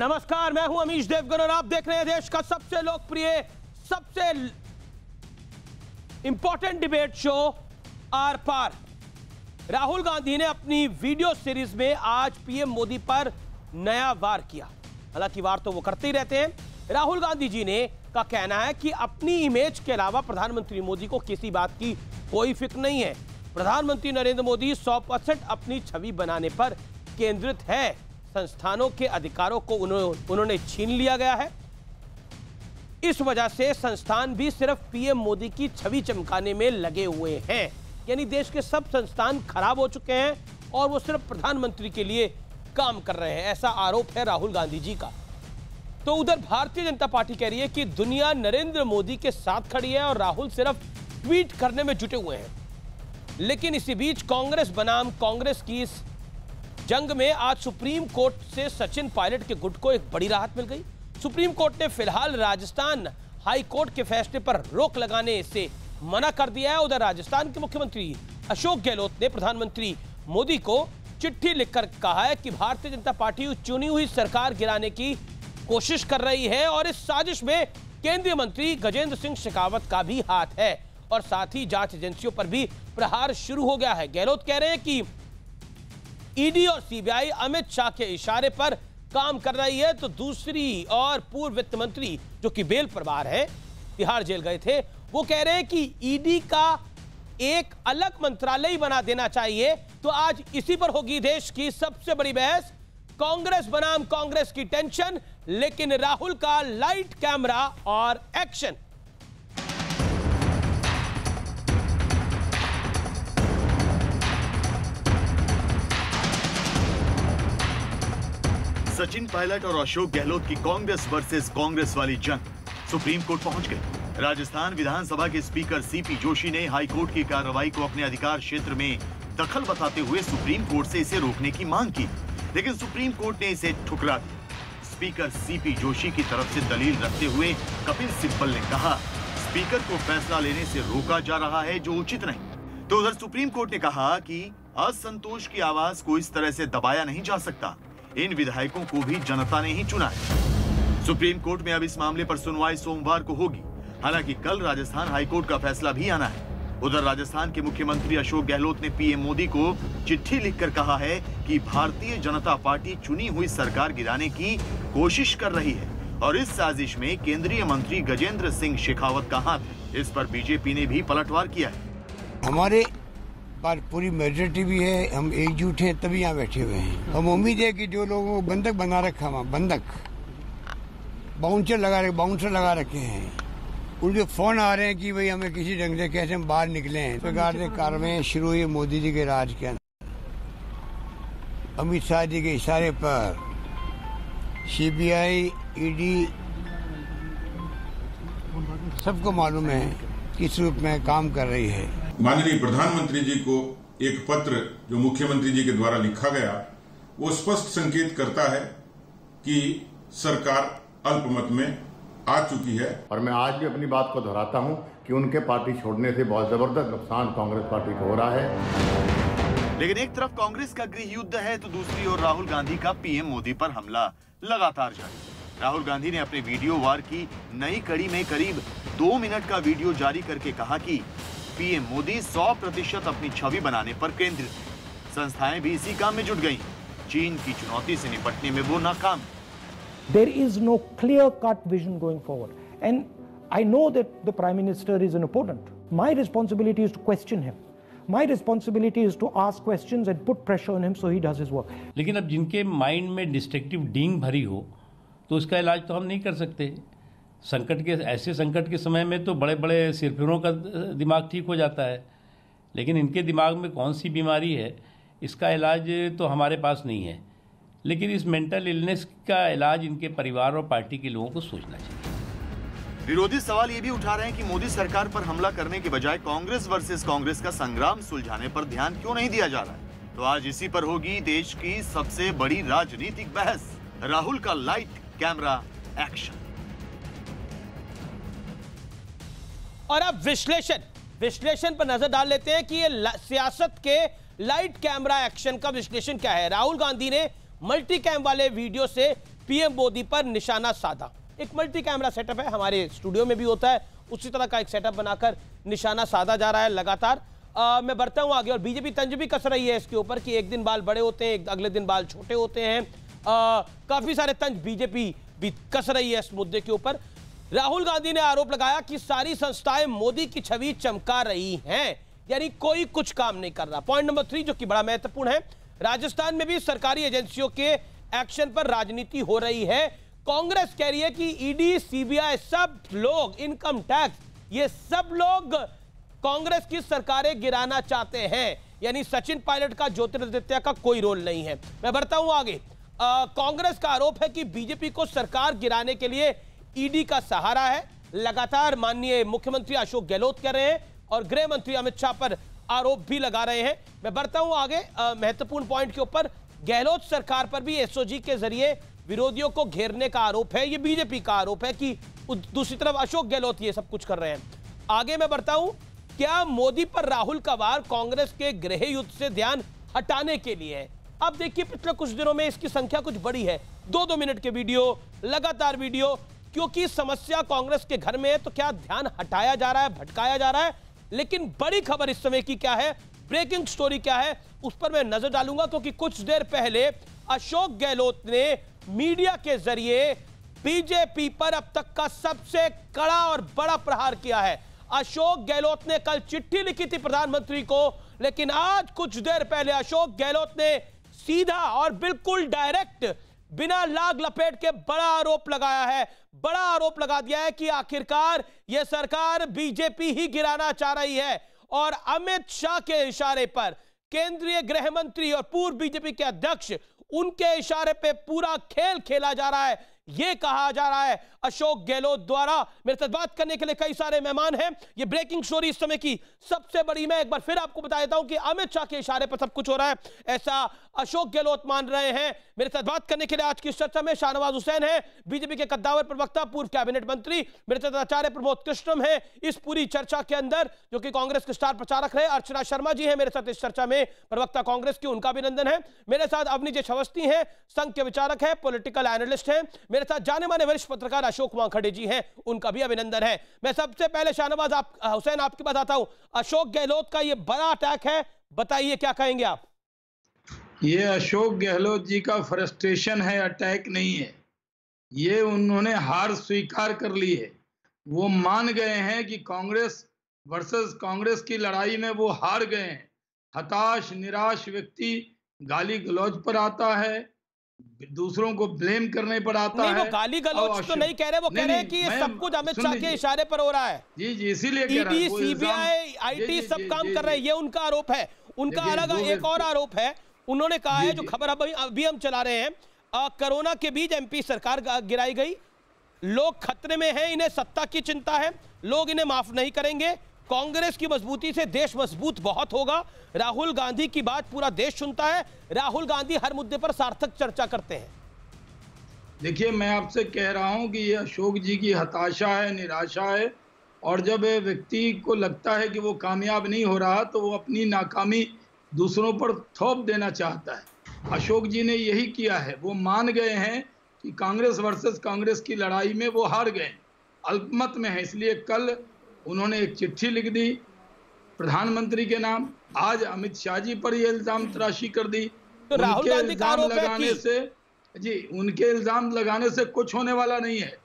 नमस्कार, मैं हूं अमीश देवगन और आप देख रहे हैं देश का सबसे लोकप्रिय, सबसे इंपॉर्टेंट डिबेट शो आर पार। राहुल गांधी ने अपनी वीडियो सीरीज में आज पीएम मोदी पर नया वार किया। हालांकि वार तो वो करते ही रहते हैं। राहुल गांधी जी ने का कहना है कि अपनी इमेज के अलावा प्रधानमंत्री मोदी को किसी बात की कोई फिक्र नहीं है। प्रधानमंत्री नरेंद्र मोदी 100% अपनी छवि बनाने पर केंद्रित है। संस्थानों के अधिकारों को उन्होंने छीन लिया गया है। इस वजह से संस्थान भी सिर्फ पीएम मोदी की छवि चमकाने में लगे हुए हैं। यानी देश के सब संस्थान खराब हो चुके हैं और वो सिर्फ प्रधानमंत्री के लिए काम कर रहे हैं, ऐसा आरोप है राहुल गांधी जी का। तो उधर भारतीय जनता पार्टी कह रही है कि दुनिया नरेंद्र मोदी के साथ खड़ी है और राहुल सिर्फ ट्वीट करने में जुटे हुए हैं। लेकिन इसी बीच कांग्रेस बनाम कांग्रेस की इस जंग में आज सुप्रीम कोर्ट से सचिन पायलट के गुट को एक बड़ी राहत मिल गई। सुप्रीम कोर्ट ने फिलहाल राजस्थान हाई कोर्ट के फैसले पर रोक लगाने से मना कर दिया है। उधर राजस्थान के मुख्यमंत्री अशोक गहलोत ने प्रधानमंत्री मोदी को चिट्ठी लिखकर कहा है कि भारतीय जनता पार्टी चुनी हुई सरकार गिराने की कोशिश कर रही है और इस साजिश में केंद्रीय मंत्री गजेंद्र सिंह शेखावत का भी हाथ है और साथ ही जांच एजेंसियों पर भी प्रहार शुरू हो गया है। गहलोत कह रहे हैं कि ईडी और सीबीआई अमित शाह के इशारे पर काम कर रही है, तो दूसरी और पूर्व वित्त मंत्री जो कि बेल पर बाहर है, तिहाड़ जेल गए थे, वो कह रहे हैं कि ईडी का एक अलग मंत्रालय बना देना चाहिए। तो आज इसी पर होगी देश की सबसे बड़ी बहस। कांग्रेस बनाम कांग्रेस की टेंशन, लेकिन राहुल का लाइट कैमरा और एक्शन। सचिन पायलट और अशोक गहलोत की कांग्रेस वर्सेस कांग्रेस वाली जंग सुप्रीम कोर्ट पहुंच गई। राजस्थान विधानसभा के स्पीकर सीपी जोशी ने हाई कोर्ट की कार्रवाई को अपने अधिकार क्षेत्र में दखल बताते हुए सुप्रीम कोर्ट से इसे रोकने की मांग की, लेकिन सुप्रीम कोर्ट ने इसे ठुकरा दिया। स्पीकर सीपी जोशी की तरफ से दलील रखते हुए कपिल सिब्बल ने कहा, स्पीकर को फैसला लेने से रोका जा रहा है जो उचित नहीं। तो उधर सुप्रीम कोर्ट ने कहा कि असंतोष की आवाज को इस तरह से दबाया नहीं जा सकता। इन विधायकों को भी जनता ने ही चुना है। सुप्रीम कोर्ट में अब इस मामले पर सुनवाई सोमवार को होगी। हालांकि कल राजस्थान हाईकोर्ट का फैसला भी आना है। उधर राजस्थान के मुख्यमंत्री अशोक गहलोत ने पीएम मोदी को चिट्ठी लिखकर कहा है कि भारतीय जनता पार्टी चुनी हुई सरकार गिराने की कोशिश कर रही है और इस साजिश में केंद्रीय मंत्री गजेंद्र सिंह शेखावत का हाथ है। इस पर बीजेपी ने भी पलटवार किया है। हमारे पर पूरी मेजोरिटी भी है, हम एकजुट हैं तभी यहाँ बैठे हुए हैं। हम उम्मीद है कि जो लोगों को बंधक बना रखा है, बंधक बाउंसर लगा रखे हैं, उनके फोन आ रहे हैं कि भाई हमें किसी ढंग से कैसे हम बाहर निकले हैं। इस प्रकार से कार्रवाई शुरू हुई मोदी जी के राज के अंदर। अमित शाह जी के इशारे पर सीबीआई, ईडी सबको मालूम है किस रूप में काम कर रही है। माननीय प्रधानमंत्री जी को एक पत्र जो मुख्यमंत्री जी के द्वारा लिखा गया, वो स्पष्ट संकेत करता है कि सरकार अल्पमत में आ चुकी है। और मैं आज भी अपनी बात को दोहराता हूं कि उनके पार्टी छोड़ने से बहुत जबरदस्त नुकसान कांग्रेस पार्टी को हो रहा है। लेकिन एक तरफ कांग्रेस का गृह युद्ध है तो दूसरी ओर राहुल गांधी का पीएम मोदी पर हमला लगातार जारी। राहुल गांधी ने अपने वीडियो वार की नई कड़ी में करीब 2 मिनट का वीडियो जारी करके कहा कि पीएम मोदी 100% अपनी छवि बनाने पर केंद्रित है। संस्थाएं भी इसी काम में जुट गई। चीन की चुनौती से निपटने में वो नाकाम। There is no clear-cut vision going forward, and I know that the Prime Minister is an opponent. My responsibility is to question him. My responsibility is to ask questions and put pressure on him so he does his work. लेकिन अब जिनके mind में destructive डींग भरी हो तो उसका इलाज तो हम नहीं कर सकते। ऐसे संकट के समय में तो बड़े बड़े सिरफिरों का दिमाग ठीक हो जाता है, लेकिन इनके दिमाग में कौन सी बीमारी है इसका इलाज तो हमारे पास नहीं है। लेकिन इस मेंटल इलनेस का इलाज इनके परिवार और पार्टी के लोगों को सोचना चाहिए। विरोधी सवाल ये भी उठा रहे हैं कि मोदी सरकार पर हमला करने के बजाय कांग्रेस वर्सेस कांग्रेस का संग्राम सुलझाने पर ध्यान क्यों नहीं दिया जा रहा है। तो आज इसी पर होगी देश की सबसे बड़ी राजनीतिक बहस। राहुल का लाइट कैमरा एक्शन। और अब विश्लेषण पर नजर डाल लेते हैं कि ये सियासत के लाइट कैमरा एक्शन का विश्लेषण क्या है। राहुल गांधी ने मल्टी कैम वाले वीडियो से पीएम मोदी पर निशाना साधा। एक मल्टी कैमरा सेटअप है, हमारे स्टूडियो में भी होता है, उसी तरह का एक सेटअप बनाकर निशाना साधा जा रहा है लगातार। मैं बढ़ता हूं आगे, और बीजेपी तंज भी कस रही है इसके ऊपर कि एक दिन बाल बड़े होते हैं, अगले दिन बाल छोटे होते हैं। काफी सारे तंज बीजेपी भी कस रही है इस मुद्दे के ऊपर। राहुल गांधी ने आरोप लगाया कि सारी संस्थाएं मोदी की छवि चमका रही हैं, यानी कोई कुछ काम नहीं कर रहा। पॉइंट नंबर 3 जो कि बड़ा महत्वपूर्ण है, राजस्थान में भी सरकारी एजेंसियों के एक्शन पर राजनीति हो रही है। कांग्रेस कह रही है कि ईडी, सीबीआई, सब लोग, इनकम टैक्स, ये सब लोग कांग्रेस की सरकारें गिराना चाहते हैं, यानी सचिन पायलट का, ज्योतिरादित्य का कोई रोल नहीं है। मैं बढ़ता हूं आगे। कांग्रेस का आरोप है कि बीजेपी को सरकार गिराने के लिए ईडी का सहारा है। लगातार माननीय मुख्यमंत्री अशोक गहलोत कर रहे हैं और गृह मंत्री अमित शाह पर आरोप भी लगा रहे हैं। मैं बढ़ता हूं आगे महत्वपूर्ण पॉइंट के ऊपर। गहलोत सरकार पर भी एसओजी के जरिए विरोधियों को घेरने का आरोप है। यह बीजेपी का आरोप है कि दूसरी तरफ अशोक गहलोत ये सब कुछ कर रहे हैं। आगे मैं बढ़ता हूं। क्या मोदी पर राहुल का वार कांग्रेस के गृह युद्ध से ध्यान हटाने के लिए है? अब देखिए, पिछले कुछ दिनों में इसकी संख्या कुछ बड़ी है, 2-2 मिनट के वीडियो, लगातार वीडियो, क्योंकि समस्या कांग्रेस के घर में है, तो क्या ध्यान हटाया जा रहा है, भटकाया जा रहा है? लेकिन बड़ी खबर इस समय की क्या है, ब्रेकिंग स्टोरी क्या है, उस पर मैं नजर डालूंगा, क्योंकि कुछ देर पहले अशोक गहलोत ने मीडिया के जरिए बीजेपी पर अब तक का सबसे कड़ा और बड़ा प्रहार किया है। अशोक गहलोत ने कल चिट्ठी लिखी थी प्रधानमंत्री को, लेकिन आज कुछ देर पहले अशोक गहलोत ने सीधा और बिल्कुल डायरेक्ट, बिना लाग लपेट के बड़ा आरोप लगाया है, बड़ा आरोप लगा दिया है कि आखिरकार यह सरकार बीजेपी ही गिराना चाह रही है। और अमित शाह के इशारे पर, केंद्रीय गृह मंत्री और पूर्व बीजेपी के अध्यक्ष, उनके इशारे पे पूरा खेल खेला जा रहा है, यह कहा जा रहा है अशोक गहलोत द्वारा। मेरे साथ बात करने के लिए कई सारे मेहमान हैं। ये ब्रेकिंग स्टोरी इस समय की सबसे बड़ी। मैं एक बार फिर आपको बता देता हूं कि अमित शाह के इशारे पर सब कुछ हो रहा है, ऐसा अशोक गहलोत मान रहे हैं। मेरे साथ बात करने के लिए आज की चर्चा में शाहनवाज हुसैन है, बीजेपी के कद्दावर प्रवक्ता, पूर्व कैबिनेट मंत्री। मेरे साथ आचार्य प्रमोद कृष्णम है इस पूरी चर्चा के अंदर, जो कि कांग्रेस के स्टार प्रचारक रहे। अर्चना शर्मा जी है मेरे साथ इस चर्चा में, प्रवक्ता कांग्रेस की, उनका अभिनंदन है। मेरे साथ अवनी जी अवस्थी हैं, संघ के विचारक है, पॉलिटिकल एनालिस्ट हैं। मेरे साथ जाने माने वरिष्ठ पत्रकार अशोक वानखेड़े जी हैं, उनका भी अभिनंदन है। मैं सबसे पहले शाहनवाज हुसैन आपके पास आता हूं। अशोक गहलोत का ये बड़ा अटैक है, बताइए क्या कहेंगे आप? ये अशोक गहलोत जी का फ्रस्ट्रेशन है, अटैक नहीं है। ये उन्होंने हार स्वीकार कर ली है। वो मान गए हैं कि कांग्रेस वर्सेस कांग्रेस की लड़ाई में वो हार गए हैं। हताश, निराश व्यक्ति गाली गलौज पर आता है, दूसरों को ब्लेम करने पर आता है। वो गाली गलौज तो नहीं कह रहे, वो कह रहे हैं कि ये सब कुछ अमित शाह के इशारे पर हो रहा है। जी जी, इसीलिए कह रहा हूं। ईडी, सीबीआई, आईटी सब काम कर रहे हैं, ये उनका आरोप है। उनका अलग एक और आरोप है, उन्होंने कहा है, जो खबर अभी हम चला रहे हैं, कोरोना के बीच एमपी सरकार गिराई गई, लोग खतरे में हैं, इन्हें सत्ता की चिंता है, लोग इन्हें माफ नहीं करेंगे, कांग्रेस की मजबूती से देश मजबूत बहुत होगा, राहुल गांधी की बात पूरा देश सुनता है, राहुल गांधी हर मुद्दे पर सार्थक चर्चा करते हैं। देखिए, मैं आपसे कह रहा हूं कि ये अशोक जी की हताशा है, निराशा है, और जब व्यक्ति को लगता है कि वो कामयाब नहीं हो रहा तो वो अपनी नाकामी दूसरों पर थोप देना चाहता है। अशोक जी ने यही किया है। वो मान गए हैं कि कांग्रेस वर्सेस कांग्रेस की लड़ाई में वो हार गए, अल्पमत में है। इसलिए कल उन्होंने एक चिट्ठी लिख दी प्रधानमंत्री के नाम, आज अमित शाह जी पर ये इल्जाम तराशी कर दी। तो राहुल गांधी का आरोप लगाने से, जी, उनके इल्जाम लगाने से कुछ होने वाला नहीं है।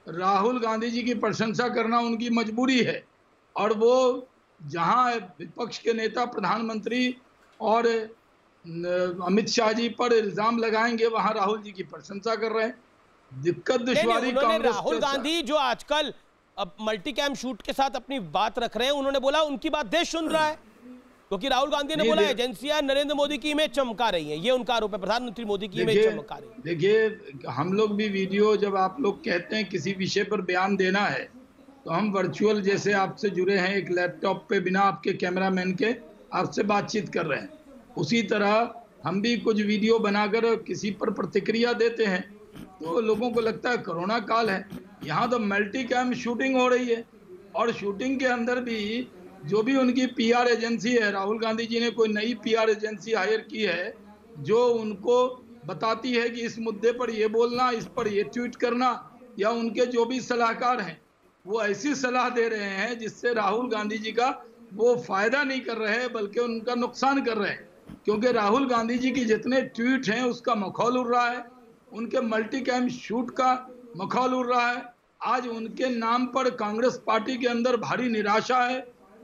राहुल गांधी जी की प्रशंसा करना उनकी मजबूरी है, और वो जहां विपक्ष के नेता प्रधानमंत्री और अमित शाह जी पर इल्जाम लगाएंगे, वहां राहुल जी की प्रशंसा कर रहे हैं। दिक्कत दुश्वारी कांग्रेस। राहुल गांधी जो आजकल अब मल्टीकैम शूट के साथ अपनी बात रख रहे हैं, उन्होंने बोला उनकी बात देश सुन रहा है, क्योंकि राहुल गांधी ने बोला एजेंसियां नरेंद्र मोदी की इमेज चमका रही हैं, ये उनका आरोप है, प्रधानमंत्री मोदी की इमेज चमका रही है। देखिए, हम लोग भी वीडियो, जब आप लोग कहते हैं किसी विषय पर बयान देना है, तो हम वर्चुअल जैसे आपसे जुड़े हैं, एक लैपटॉप पे बिना आपके कैमरामैन के आपसे बातचीत कर रहे हैं, उसी तरह हम भी कुछ वीडियो बनाकर किसी पर प्रतिक्रिया देते हैं, तो लोगों को लगता है कोरोना काल है। यहाँ तो मल्टी कैम शूटिंग हो रही है, और शूटिंग के अंदर भी जो भी उनकी पीआर एजेंसी है, राहुल गांधी जी ने कोई नई पीआर एजेंसी हायर की है, जो उनको बताती है कि इस मुद्दे पर ये बोलना, इस पर ये ट्वीट करना, या उनके जो भी सलाहकार हैं वो ऐसी सलाह दे रहे हैं जिससे राहुल गांधी जी का वो फायदा नहीं कर रहे हैं बल्कि उनका नुकसान कर रहे हैं। क्योंकि राहुल गांधी जी की जितने ट्वीट हैं उसका मखौल उड़ रहा है, उनके मल्टी कैम शूट का मखौल उड़ रहा है। आज उनके नाम पर कांग्रेस पार्टी के अंदर भारी निराशा है।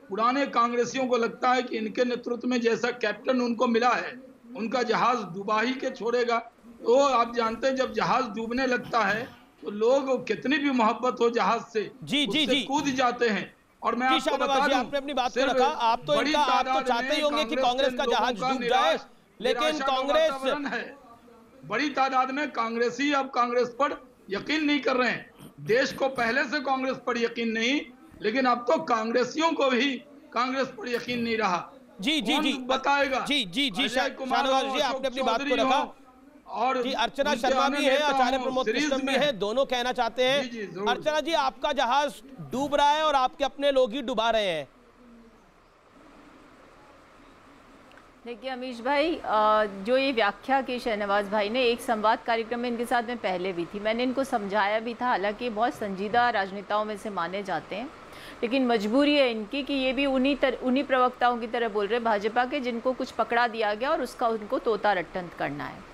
पुराने कांग्रेसियों को लगता है कि इनके नेतृत्व में जैसा कैप्टन उनको मिला है उनका जहाज डुबा ही के छोड़ेगा। तो आप जानते हैं जब जहाज डूबने लगता है तो लोग कितनी भी मोहब्बत हो जहाज से उससे कूद जाते हैं। और मैं आपको बता दूं, आपने अपनी बात को रखा, आप तो इनका आप तो चाहते ही होंगे कि कांग्रेस का जहाज डूब जाए, लेकिन कांग्रेस है बड़ी तादाद में कांग्रेसी अब कांग्रेस पर यकीन नहीं कर रहे हैं। देश को पहले से कांग्रेस पर यकीन नहीं, लेकिन अब तो कांग्रेसियों को भी कांग्रेस पर यकीन नहीं रहा। जी बताएगा। जी शाहनवाज जी, आपने अपनी बात को रखा और जी अर्चना शर्मा भी है, आचार्य प्रमोद कृष्ण भी है, दोनों कहना चाहते हैं। अर्चना जी, आपका जहाज डूब रहा है और आपके अपने लोग ही डुबा रहे हैं। देखिए अमीश भाई, जो ये व्याख्या की शहनवाज भाई ने, एक संवाद कार्यक्रम में इनके साथ मैं पहले भी थी, मैंने इनको समझाया भी था। हालांकि बहुत संजीदा राजनेताओं में से माने जाते हैं, लेकिन मजबूरी है इनकी कि ये भी उन्हीं प्रवक्ताओं की तरह बोल रहे हैं भाजपा के, जिनको कुछ पकड़ा दिया गया और उसका उनको तोता रट्टन करना है।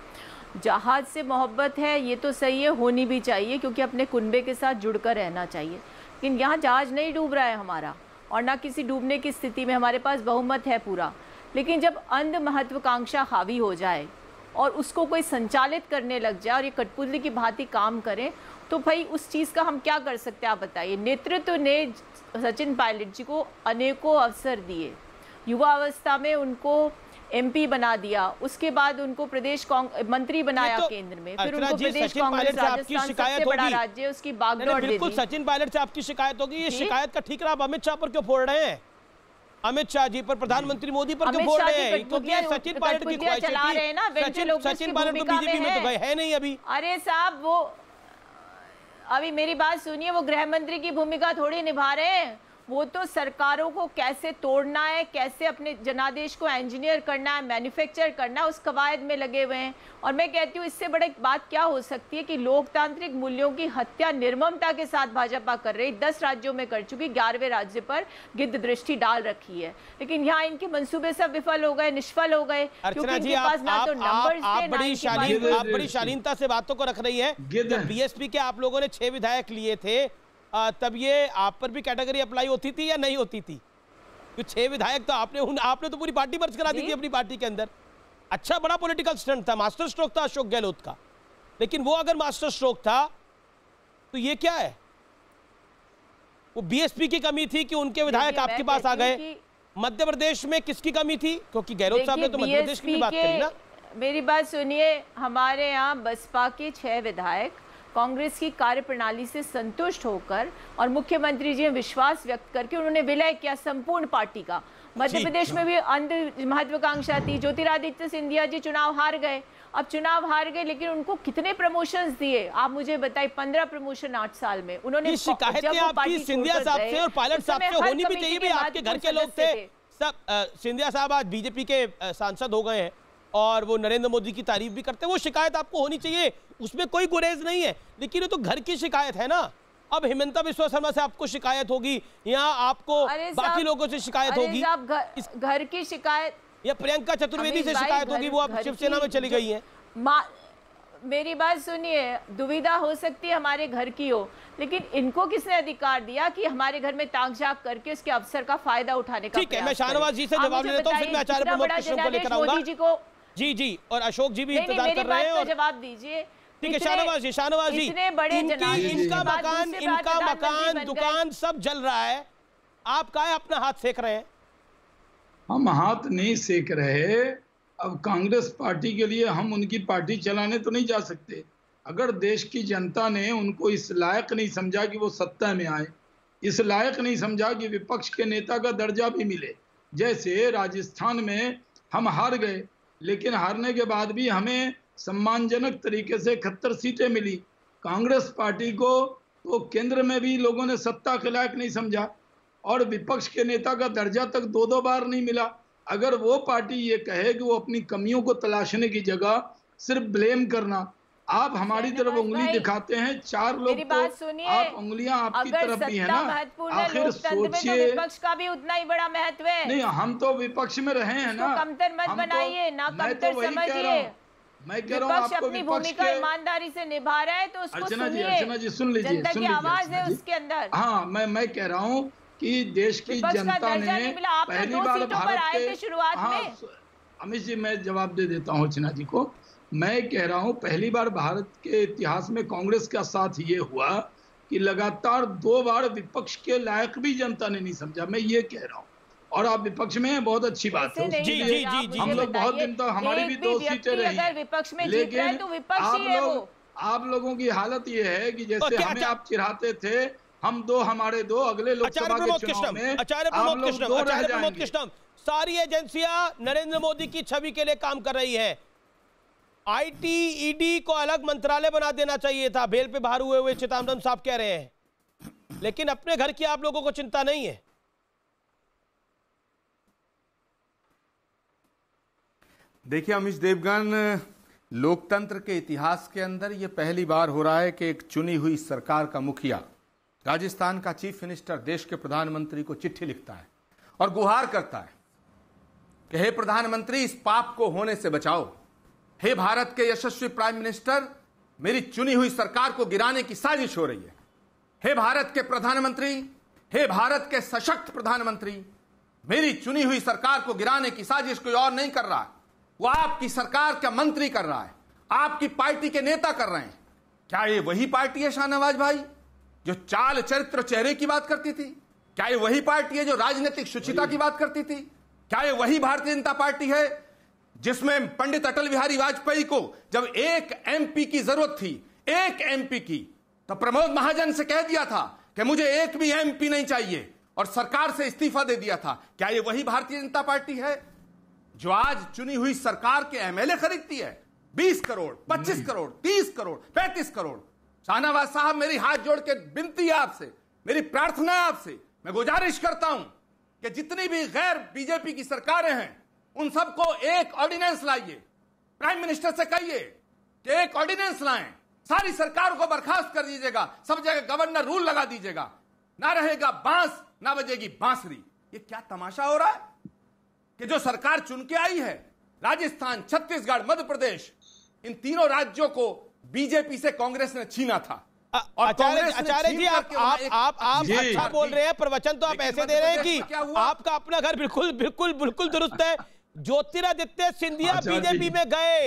जहाज से मोहब्बत है ये तो सही है, होनी भी चाहिए, क्योंकि अपने कुनबे के साथ जुड़कर रहना चाहिए। लेकिन यहाँ जहाज नहीं डूब रहा है हमारा, और ना किसी डूबने की स्थिति में, हमारे पास बहुमत है पूरा। लेकिन जब अंध महत्वाकांक्षा हावी हो जाए और उसको कोई संचालित करने लग जाए और ये कठपुतली की भांति काम करें, तो भाई उस चीज़ का हम क्या कर सकते हैं, आप बताइए। नेतृत्व ने सचिन पायलट जी को अनेकों अवसर दिए, युवा अवस्था में उनको एमपी बना दिया, उसके बाद उनको प्रदेश मंत्री बनाया केंद्र में, फिर उनको प्रदेश कांग्रेस राजस्थान सबसे बड़ा राज्य है उसकी बागडोर दे दी। सचिन पायलट से आपकी शिकायत होगी, ये शिकायत का ठीकरा आप अमित शाह पर क्यों फोड़ रहे हैं? अमित शाह जी पर, प्रधानमंत्री मोदी पर क्यों फोड़ रहे हैं? क्योंकि सचिन पायलट की ख्वाहिश थी। सचिन पायलट तो बीजेपी में तो गए है नहीं अभी। अरे साहब, वो अभी मेरी बात सुनिए, वो गृह मंत्री की भूमिका थोड़ी निभा रहे हैं। वो तो सरकारों को कैसे तोड़ना है, कैसे अपने जनादेश को इंजीनियर करना है, मैन्युफैक्चर करना है, उस कवायद में लगे हुए हैं। और मैं कहती हूँ इससे बड़ी बात क्या हो सकती है कि लोकतांत्रिक मूल्यों की हत्या निर्ममता के साथ भाजपा कर रही, 10 राज्यों में कर चुकी, 11वें राज्य पर गिद्ध दृष्टि डाल रखी है। लेकिन यहाँ इनके मंसूबे सब विफल हो गए, निष्फल हो गए, क्योंकि इनके पास ना तो नंबर्स थे, आप बड़ी शालीनता से बातों को रख रही है। जब बीएसपी के आप लोगों ने 6 विधायक लिए थे, तब ये आप पर भी कैटेगरी अप्लाई होती थी या नहीं होती थी? तो 6 विधायक तो आपने तो पूरी पार्टी मर्ज करा दी थी अपनी पार्टी के अंदर। अच्छा, बड़ा पॉलिटिकल स्टंट था, मास्टर स्ट्रोक था अशोक गहलोत का। लेकिन वो अगर मास्टर स्ट्रोक था तो ये क्या है? वो बीएसपी की कमी थी कि उनके विधायक आपके पास आ गए। मध्य प्रदेश में किसकी कमी थी? क्योंकि गहलोत साहब ने तो मध्य प्रदेश की बात करी ना। मेरी बात सुनिए, हमारे यहाँ बसपा के 6 विधायक कांग्रेस की कार्यप्रणाली से संतुष्ट होकर और मुख्यमंत्री जी ने विश्वास व्यक्त करके उन्होंने विलय किया संपूर्ण पार्टी का। मध्य प्रदेश में भी अंध महत्वाकांक्षा थी, ज्योतिरादित्य सिंधिया जी चुनाव हार गए। अब चुनाव हार गए, लेकिन उनको कितने प्रमोशंस दिए आप मुझे बताइए? 15 प्रमोशन 8 साल में। उन्होंने शिकायतें आपकी सिंधिया साहब से और पायलट साहब से होनी भी चाहिए, भी आपके घर के लोग थे सब। सिंधिया साहब आज बीजेपी के सांसद हो गए हैं और वो नरेंद्र मोदी की तारीफ भी करते हैं, वो शिकायत आपको होनी चाहिए, उसमें कोई गुरेज नहीं है। लेकिन ये तो घर की शिकायत है ना। अब हिमंता बिस्वा शर्मा से आपको शिकायत होगी, यहाँ आपको बाकी लोगों से शिकायत होगी, घर की शिकायत, या प्रियंका चतुर्वेदी से शिकायत होगी, वो आप शिवसेना में चली गई है। मेरी बात सुनिए, दुविधा हो सकती है हमारे घर की हो, लेकिन इनको किसने अधिकार दिया कि हमारे घर में ताक झाक करके उसके अवसर का फायदा उठाने का? ठीक है, मैं शाहनवाज जी से जवाब ले लेता हूं, फिर मैं आचार्य प्रमोद कृष्ण को लेकर आऊंगा। जी और अशोक जी भी इंतजार कर रहे हैं और जवाब दीजिए। ठीक है, शाहनवाज जी इनका मकान दुकान सब जल रहा है, आप क्या अपना हाथ सेक रहे हैं? हम हाथ नहीं सेक रहे। अब कांग्रेस पार्टी के लिए हम उनकी पार्टी चलाने तो नहीं जा सकते। अगर देश की जनता ने उनको इस लायक नहीं समझा कि वो सत्ता में आए, इस लायक नहीं समझा कि विपक्ष के नेता का दर्जा भी मिले, जैसे राजस्थान में हम हार गए, लेकिन हारने के बाद भी हमें सम्मानजनक तरीके से 71 सीटें मिली। कांग्रेस पार्टी को तो केंद्र में भी लोगों ने सत्ता के लायक नहीं समझा और विपक्ष के नेता का दर्जा तक 2-2 बार नहीं मिला। अगर वो पार्टी ये कहे कि वो अपनी कमियों को तलाशने की जगह सिर्फ ब्लेम करना। आप हमारी तरफ उंगली दिखाते हैं, 4 लोग तो आप उंगलियां आपकी तरफ भी है ना। आखिर सोचिए, विपक्ष का भी उतना ही बड़ा महत्व है। नहीं, हम तो विपक्ष में रहे हैं ना। कमतर मत बनाइए, ना कमतर समझिए। मैं कह रहा हूँ आपको अपनी भूमिका ईमानदारी से निभा रहा है तो उसको सुनिए। अर्चना जी सुन लीजिए, जनता की आवाज है उसके अंदर। हाँ, मैं कह रहा हूँ कि देश की जनता ने पहली बार भारत के शुरुआत में। अमित जी, मैं जवाब दे देता हूँ अर्चना जी को। मैं कह रहा हूं पहली बार भारत के इतिहास में कांग्रेस का साथ ये हुआ कि लगातार 2 बार विपक्ष के लायक भी जनता ने नहीं समझा। मैं ये कह रहा हूं, और आप विपक्ष में हैं, बहुत अच्छी बात है। जी, हम लोग बहुत दिन तक, हमारी भी 2 सीटें रही, विपक्ष में लेकिन तो विपक्ष आप लोगों की हालत ये है कि जैसे हमें आप चिढ़ाते थे, हम 2 हमारे 2 अगले लोकसभा के चुनाव में आप लोग 2 रह जाएंगे। सारी एजेंसियां नरेंद्र मोदी की छवि के लिए काम कर रही है। आईटी, ईडी को अलग मंत्रालय बना देना चाहिए था, बेल पे बाहर हुए चिदम्बरम साहब कह रहे हैं, लेकिन अपने घर की आप लोगों को चिंता नहीं है। देखिए अमीश देवगन, लोकतंत्र के इतिहास के अंदर यह पहली बार हो रहा है कि एक चुनी हुई सरकार का मुखिया, राजस्थान का चीफ मिनिस्टर, देश के प्रधानमंत्री को चिट्ठी लिखता है और गुहार करता है कि हे प्रधानमंत्री, इस पाप को होने से बचाओ। हे भारत के यशस्वी प्राइम मिनिस्टर, मेरी चुनी हुई सरकार को गिराने की साजिश हो रही है। हे भारत के प्रधानमंत्री, हे भारत के सशक्त प्रधानमंत्री, मेरी चुनी हुई सरकार को गिराने की साजिश कोई और नहीं कर रहा है, वो आपकी सरकार का मंत्री कर रहा है, आपकी पार्टी के नेता कर रहे हैं। क्या ये वही पार्टी है शाहनवाज भाई जो चाल चरित्र चेहरे की बात करती थी? क्या ये वही पार्टी है जो राजनीतिक शुचिता की बात करती थी? क्या ये वही भारतीय जनता पार्टी है जिसमें पंडित अटल बिहारी वाजपेयी को जब 1 MP की जरूरत थी, 1 MP की, तो प्रमोद महाजन से कह दिया था कि मुझे 1 भी MP नहीं चाहिए और सरकार से इस्तीफा दे दिया था? क्या ये वही भारतीय जनता पार्टी है जो आज चुनी हुई सरकार के MLA खरीदती है? 20 करोड़, 25 करोड़, 30 करोड़, 35 करोड़। शाहनवाज साहब, मेरी हाथ जोड़ के विनती है आपसे, मेरी प्रार्थना है आपसे, मैं गुजारिश करता हूं कि जितनी भी गैर बीजेपी की सरकारें हैं उन सबको एक ऑर्डिनेंस लाइए। प्राइम मिनिस्टर से कहिए कि एक ऑर्डिनेंस लाएं, सारी सरकार को बर्खास्त कर दीजिएगा, सब जगह गवर्नर रूल लगा दीजिएगा, ना रहेगा बांस, ना बजेगी बांसुरी। ये क्या तमाशा हो रहा है कि जो सरकार चुन के आई है, राजस्थान, छत्तीसगढ़, मध्य प्रदेश, इन तीनों राज्यों को बीजेपी से कांग्रेस ने छीना था। आचार्य जी, आप अच्छा बोल रहे हैं, प्रवचन तो आप ऐसे दे रहे हैं कि आपका अपना घर बिल्कुल बिल्कुल बिल्कुल दुरुस्त है। ज्योतिरादित्य सिंधिया बीजेपी में गए,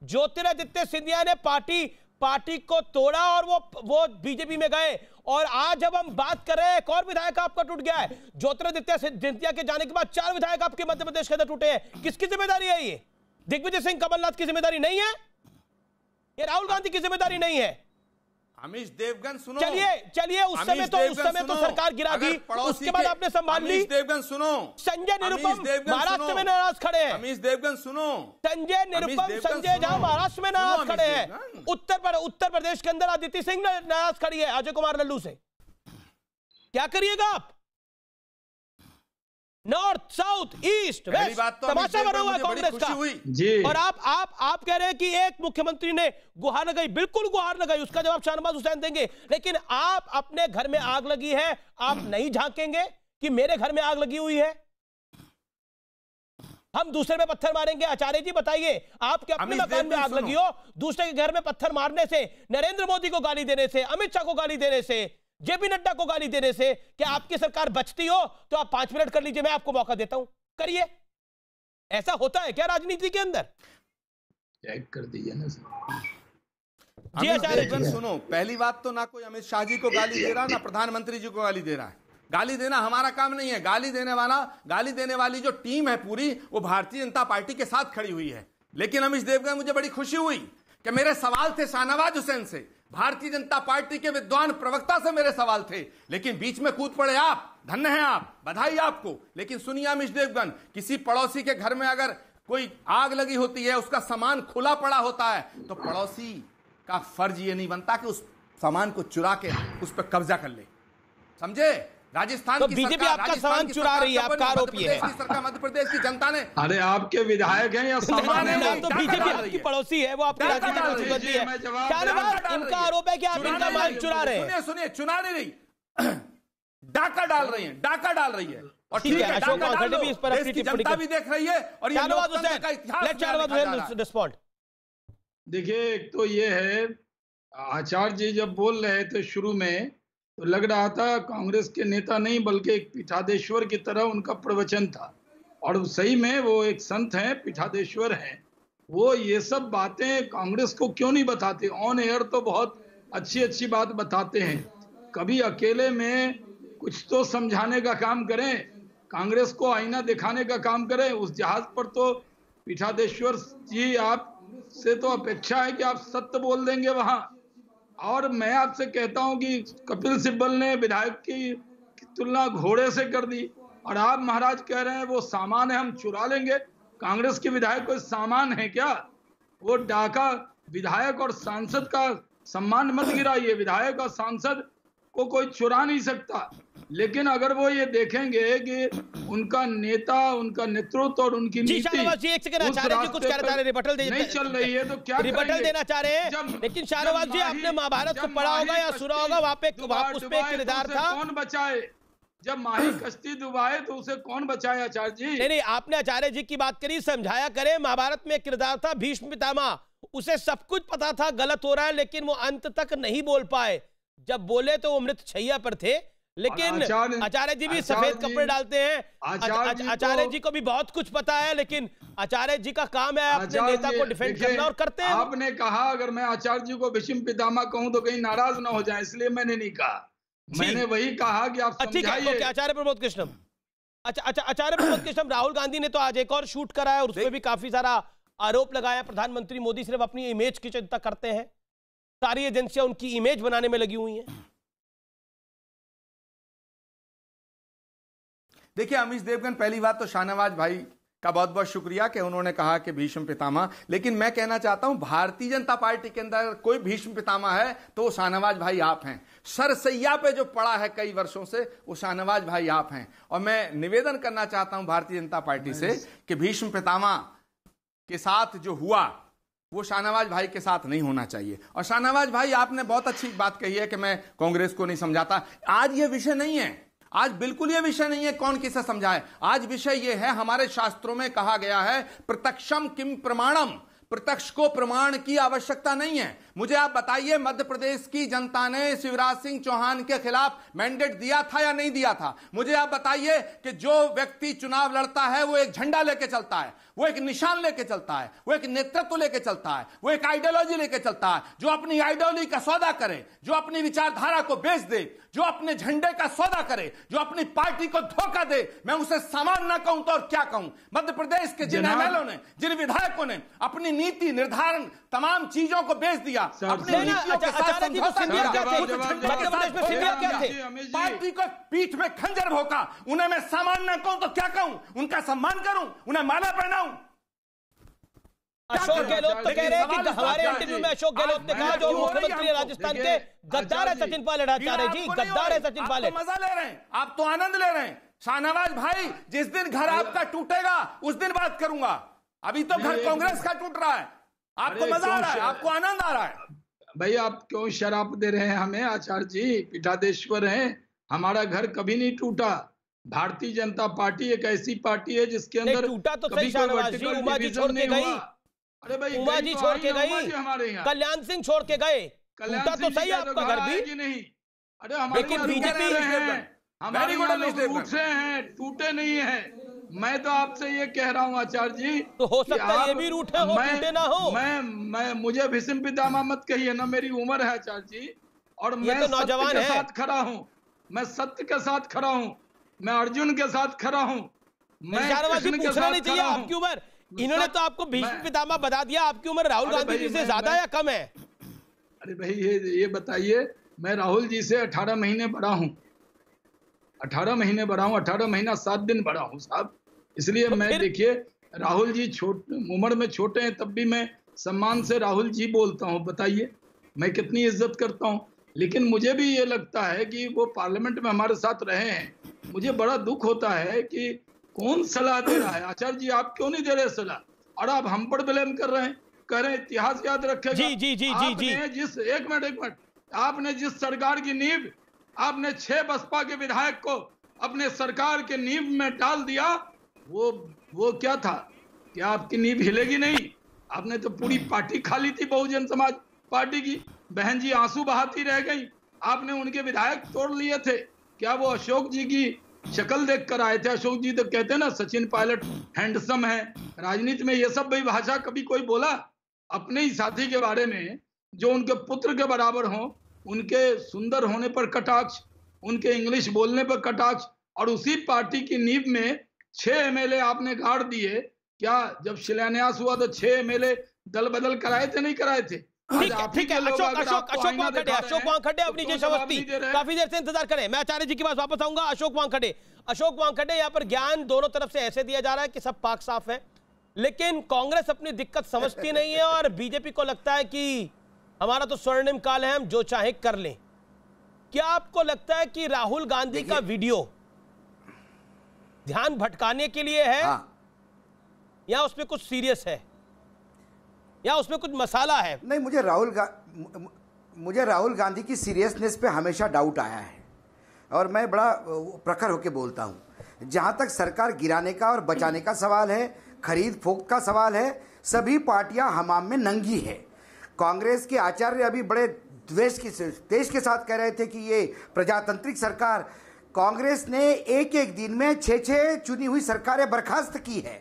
ज्योतिरादित्य सिंधिया ने पार्टी को तोड़ा और वो बीजेपी में गए, और आज जब हम बात कर रहे हैं, एक और विधायक आपका टूट गया है। ज्योतिरादित्य सिंधिया के जाने के बाद 4 विधायक आपके मध्य प्रदेश के अंदर टूटे हैं। किसकी जिम्मेदारी है ये? दिग्विजय सिंह, कमलनाथ की जिम्मेदारी नहीं है? ये राहुल गांधी की जिम्मेदारी नहीं है? अमीश देवगन सुनो, चलिए उस समय तो सरकार गिरा दी, उसके बाद आपने संभाल ली। अमीश देवगन सुनो, संजय निरुपम महाराष्ट्र में नाराज खड़े हैं। अमीश देवगन सुनो, संजय निरुपम, संजय झा महाराष्ट्र में नाराज खड़े हैं। उत्तर प्रदेश के अंदर अदिति सिंह नाराज खड़ी है अजय कुमार लल्लू से। क्या करिएगा आप? नॉर्थ, साउथ, ईस्ट, वेस्ट, तमाशा बना हुआ है कांग्रेस का। और आप कह रहे हैं कि एक मुख्यमंत्री ने गुहार लगाई, बिल्कुल गुहार लगाई, उसका जवाब शाहनवाज हुसैन देंगे। लेकिन आप अपने घर में आग लगी है, आप नहीं झांकेंगे कि मेरे घर में आग लगी हुई है, हम दूसरे में पत्थर मारेंगे? आचार्य जी बताइए, आपके अपने मकान में आग लगी हो, दूसरे के घर में पत्थर मारने से, नरेंद्र मोदी को गाली देने से, अमित शाह को गाली देने से, जेपी नड्डा को गाली देने से, क्या आपकी सरकार बचती हो? तो आप 5 मिनट कर लीजिए, मैं आपको मौका देता हूं, करिए। ऐसा होता है क्या राजनीति के अंदर? चेक कर दीजिए ना जी। आचार्य सुनो, पहली बात तो ना कोई अमित शाह जी को गाली दे रहा, ना प्रधानमंत्री जी को गाली दे रहा है। गाली देना हमारा काम नहीं है। गाली देने वाली जो टीम है पूरी, वो भारतीय जनता पार्टी के साथ खड़ी हुई है। लेकिन अमीश देवगन, मुझे बड़ी खुशी हुई कि मेरे सवाल थे शाहनवाज हुसैन से, भारतीय जनता पार्टी के विद्वान प्रवक्ता से मेरे सवाल थे, लेकिन बीच में कूद पड़े आप। धन्य हैं आप, बधाई आपको। लेकिन सुनिए अमीश देवगन, किसी पड़ोसी के घर में अगर कोई आग लगी होती है, उसका सामान खुला पड़ा होता है, तो पड़ोसी का फर्ज ये नहीं बनता कि उस सामान को चुरा के उस पर कब्जा कर ले, समझे? राजस्थान तो की बीजेपी सरकार, आपका राजस्थान सामान की चुरा सरकार रही है, कब आपका बनी? आरोप ये है। मध्य प्रदेश की सरकार, मध्य प्रदेश की जनता ने अरे आपके विधायक हैं या सामान है? तो बीजेपी आपकी पड़ोसी है, वो आपकी राजनीति में प्रतिद्वंदी है। शाहनवाज, इनका आरोप है कि आप इनका माल चुरा रहे हैं। सुनिए सुनिए, चुरा नहीं रही, डाका डाल रही है, डाका डाल रही है। और ठीक है, अशोक डाका डाल वानखेड़े भी दो। इस पर अपनी देश की टिप्पणी जनता भी देख रही है और ये शाहनवाज लोकतंत्र हुसैन, का इतिहास लेट शाहनवाज लिखा जा रहा है। हुसैन रिस्पॉन्ड। देखिए, एक तो ये है, आचार्य जी जब बोल रहे थे शुरू में तो लग रहा था कांग्रेस के नेता नहीं बल्कि एक पीठाधीश्वर की तरह उनका प्रवचन था, और सही में वो एक संत हैं, पीठाधीश्वर हैं। वो ये सब बातें कांग्रेस को क्यों नहीं बताते? ऑन एयर तो बहुत अच्छी अच्छी बात बताते हैं, कभी अकेले में कुछ तो समझाने का काम करें, कांग्रेस को आईना दिखाने का काम करें। उस जहाज पर तो पीठाधीश्वर जी आप से तो अपेक्षा है कि आप सत्य बोल देंगे वहां। और मैं आपसे कहता हूं कि कपिल सिब्बल ने विधायक की तुलना घोड़े से कर दी, और आप महाराज कह रहे हैं वो सामान है, हम चुरा लेंगे। कांग्रेस के विधायक कोई सामान है क्या? वो डाका विधायक और सांसद का सम्मान मत गिराइए। विधायक और सांसद को कोई चुरा नहीं सकता, लेकिन अगर वो ये देखेंगे कि उनका नेता, उनका नेतृत्व और उनकी नीति एक सेकंड, आचार्य जी कुछ कहना चाह रहे, रिबटल नहीं चल रही है तो क्या रिबटल देना चाह रहे हैं। लेकिन शाहनवाज जी, आपने महाभारत को पढ़ा होगा या सुना होगा, वहां पे उस पे एक किरदार था, कौन बचाए? जब माही कश्ती डुबाए तो उसे कौन बचाए? आचार्य जी नहीं, आपने आचार्य जी की बात करी, समझाया करें। महाभारत में एक किरदार था भीष्म पितामह, उसे सब कुछ पता था गलत हो रहा है, लेकिन वो अंत तक नहीं बोल पाए। जब बोले तो वो मृत छैया पर थे, लेकिन आचार्य जी भी सफेद कपड़े डालते हैं। आचार्य जी को भी बहुत कुछ पता है, लेकिन आचार्य जी का काम है अपने नेता को डिफेंड करना, और करते हैं। आपने कहा अगर मैं आचार्य जी को भीष्म पितामह कहूं तो कहीं नाराज ना हो जाए, इसलिए मैंने नहीं कहा। मैंने वही कहा कि आप समझाइए। आचार्य प्रमोद कृष्णम, आचार्य प्रमोद कृष्णम, राहुल गांधी ने तो आज एक और शूट करा है और उसमें भी काफी सारा आरोप लगाया। प्रधानमंत्री मोदी सिर्फ अपनी इमेज की चिंता करते हैं, सारी एजेंसियां उनकी इमेज बनाने में लगी हुई हैं। देखिए, अमीश देवगन, पहली बात तो शाहनवाज भाई का बहुत बहुत शुक्रिया कि उन्होंने कहा कि भीष्म पितामह, लेकिन मैं कहना चाहता हूं भारतीय जनता पार्टी के अंदर कोई भीष्म पितामह है तो वो शाहनवाज भाई आप हैं। सरसैया पे जो पड़ा है कई वर्षों से वो शाहनवाज भाई आप हैं। और मैं निवेदन करना चाहता हूं भारतीय जनता पार्टी से कि भीष्म पितामह के साथ जो हुआ वो शाहनवाज भाई के साथ नहीं होना चाहिए। और शाहनवाज भाई, आपने बहुत अच्छी बात कही है कि मैं कांग्रेस को नहीं समझाता। आज ये विषय नहीं है, आज बिल्कुल ये विषय नहीं है कौन किसे समझाए। आज विषय ये है, हमारे शास्त्रों में कहा गया है प्रत्यक्षम किम प्रमाणम, प्रत्यक्ष को प्रमाण की आवश्यकता नहीं है। मुझे आप बताइए, मध्य प्रदेश की जनता ने शिवराज सिंह चौहान के खिलाफ मैंडेट दिया था या नहीं दिया था? मुझे आप बताइए कि जो व्यक्ति चुनाव लड़ता है वो एक झंडा लेके चलता है, वो एक निशान लेके चलता है, वो एक नेतृत्व लेके चलता है, वो एक आइडियोलॉजी लेके चलता है। जो अपनी आइडियोलॉजी का सौदा करे, जो अपनी विचारधारा को बेच दे, जो अपने झंडे का सौदा करे, जो अपनी पार्टी को धोखा दे, मैं उसे सामान ना कहूं तो और क्या कहूं। मध्य प्रदेश के जिन एमएलओ ने, जिन विधायकों ने अपनी नीति निर्धारण तमाम चीजों को बेच दिया, अपनी नीतियों के साथ समझौता किया, पार्टी को पीठ में खंजर भोंका, उन्हें मैं सामान ना कहूं तो क्या कहूं, उनका सम्मान करूं, उन्हें माला पहनाऊं। अशोक गहलोत तो कह रहे हैं कि हमारे इंटरव्यू में अशोक गहलोत ने कहा जो मुख्यमंत्री राजस्थान के गद्दार है सचिन पायलट। आचार्य जी, गद्दार है सचिन पायलट। मजा ले रहे हैं आप, तो आनंद ले रहे हैं। शाहनवाज भाई, जिस दिन घर आपका टूटेगा उस दिन बात करूंगा। अभी तो घर कांग्रेस का टूट रहा है, आपको मजा आ रहा है, आपको आनंद आ रहा है। भाई आप क्यों शराब दे रहे हैं हमें? आचार्य जी पीठाधीश्वर हैं, हमारा घर कभी नहीं टूटा। भारतीय जनता पार्टी एक ऐसी पार्टी है जिसके अंदर टूटा तो सही शाहनवाज जी, उमा जी छोड़ के गई। अरे भाई, उमा जी छोड़ के गई, कल्याण सिंह छोड़ के गए, टूटा तो सही आपका घर भी नहीं। अरे हमारे बीजेपी हमारे टूटे हैं, टूटे नहीं है। मैं तो आपसे ये कह रहा हूँ आचार्य जी, तो हो सकता है ये भी रूठे हो, टूटे ना हो। मैं मुझे भीष्म पितामह मत कहिए ना, मेरी उम्र है आचार्य जी, और मैं तो नौजवान के साथ खड़ा हूँ, मैं सत्य के साथ खड़ा हूँ, मैं अर्जुन के साथ खड़ा हूँ, मैं कृष्ण के साथ खड़ा हूँ। आपकी उम्र, इन्होंने तो आपको भीष्म पितामह बता दिया, आपकी उम्र राहुल गांधी जी से ज्यादा या कम है? अरे भाई ये बताइए, मैं राहुल जी से 18 महीने बड़ा हूँ, 18 महीने बड़ा हूँ, 18 महीना 7 दिन बड़ा हूँ साहब। इसलिए तो मैं देखिए, राहुल जी उम्र में छोटे हैं तब भी मैं सम्मान से राहुल जी बोलता हूँ। बताइए मैं कितनी इज्जत करता हूँ। लेकिन मुझे भी ये लगता है कि वो पार्लियामेंट में हमारे साथ रहे हैं। मुझे बड़ा दुख होता है कि कौन सलाह दे रहा है। आचार्य जी आप क्यों नहीं दे रहे सलाह, और आप हम पर ब्लेम कर रहे हैं, कह रहे हैं इतिहास याद रखेगा। एक मिनट, आपने जिस सरकार की नींव, आपने 6 बसपा के विधायक को अपने सरकार के नींव में डाल दिया, वो क्या था? क्या आपकी नींव हिलेगी नहीं? आपने तो पूरी पार्टी खा ली थी बहुजन समाज पार्टी की। बहन जी आंसू बहाती रह गई, आपने उनके विधायक तोड़ लिए थे। क्या वो अशोक जी की शक्ल देख कर आए थे? अशोक जी तो कहते हैं ना सचिन पायलट हैंडसम है। राजनीति में ये सब भाई भाषा कभी कोई बोला? अपने ही साथी के बारे में जो उनके पुत्र के बराबर हो, उनके सुंदर होने पर कटाक्ष, उनके इंग्लिश बोलने पर कटाक्ष, और उसी पार्टी की नींव में 6 एमएलए आपने गाड़ दिए। क्या जब शिलान्यास हुआ तो 6 एमएलए दल बदल कराए थे, नहीं कराए थे? ठीक है अशोक वानखेड़े अपनी जय अवस्थी काफी देर से इंतजार करें। मैं आचार्य जी के पास वापस आऊंगा। अशोक वानखेड़े यहाँ पर ज्ञान दोनों तरफ से ऐसे दिया जा रहा है कि सब पाक साफ है, लेकिन कांग्रेस अपनी दिक्कत समझती नहीं है और बीजेपी को लगता है कि हमारा तो स्वर्णिम काल है, हम जो चाहे कर लें। क्या आपको लगता है कि राहुल गांधी का वीडियो ध्यान भटकाने के लिए है, या उसमें कुछ सीरियस है, या उसमें कुछ मसाला है? नहीं, मुझे राहुल गांधी की सीरियसनेस पे हमेशा डाउट आया है, और मैं बड़ा प्रखर होकर बोलता हूं। जहां तक सरकार गिराने का और बचाने का सवाल है, खरीद फोक्त का सवाल है, सभी पार्टियां हमाम में नंगी है। कांग्रेस के आचार्य अभी बड़े द्वेष के साथ कह रहे थे कि ये प्रजातांत्रिक सरकार, कांग्रेस ने एक दिन में 6 चुनी हुई सरकारें बर्खास्त की है।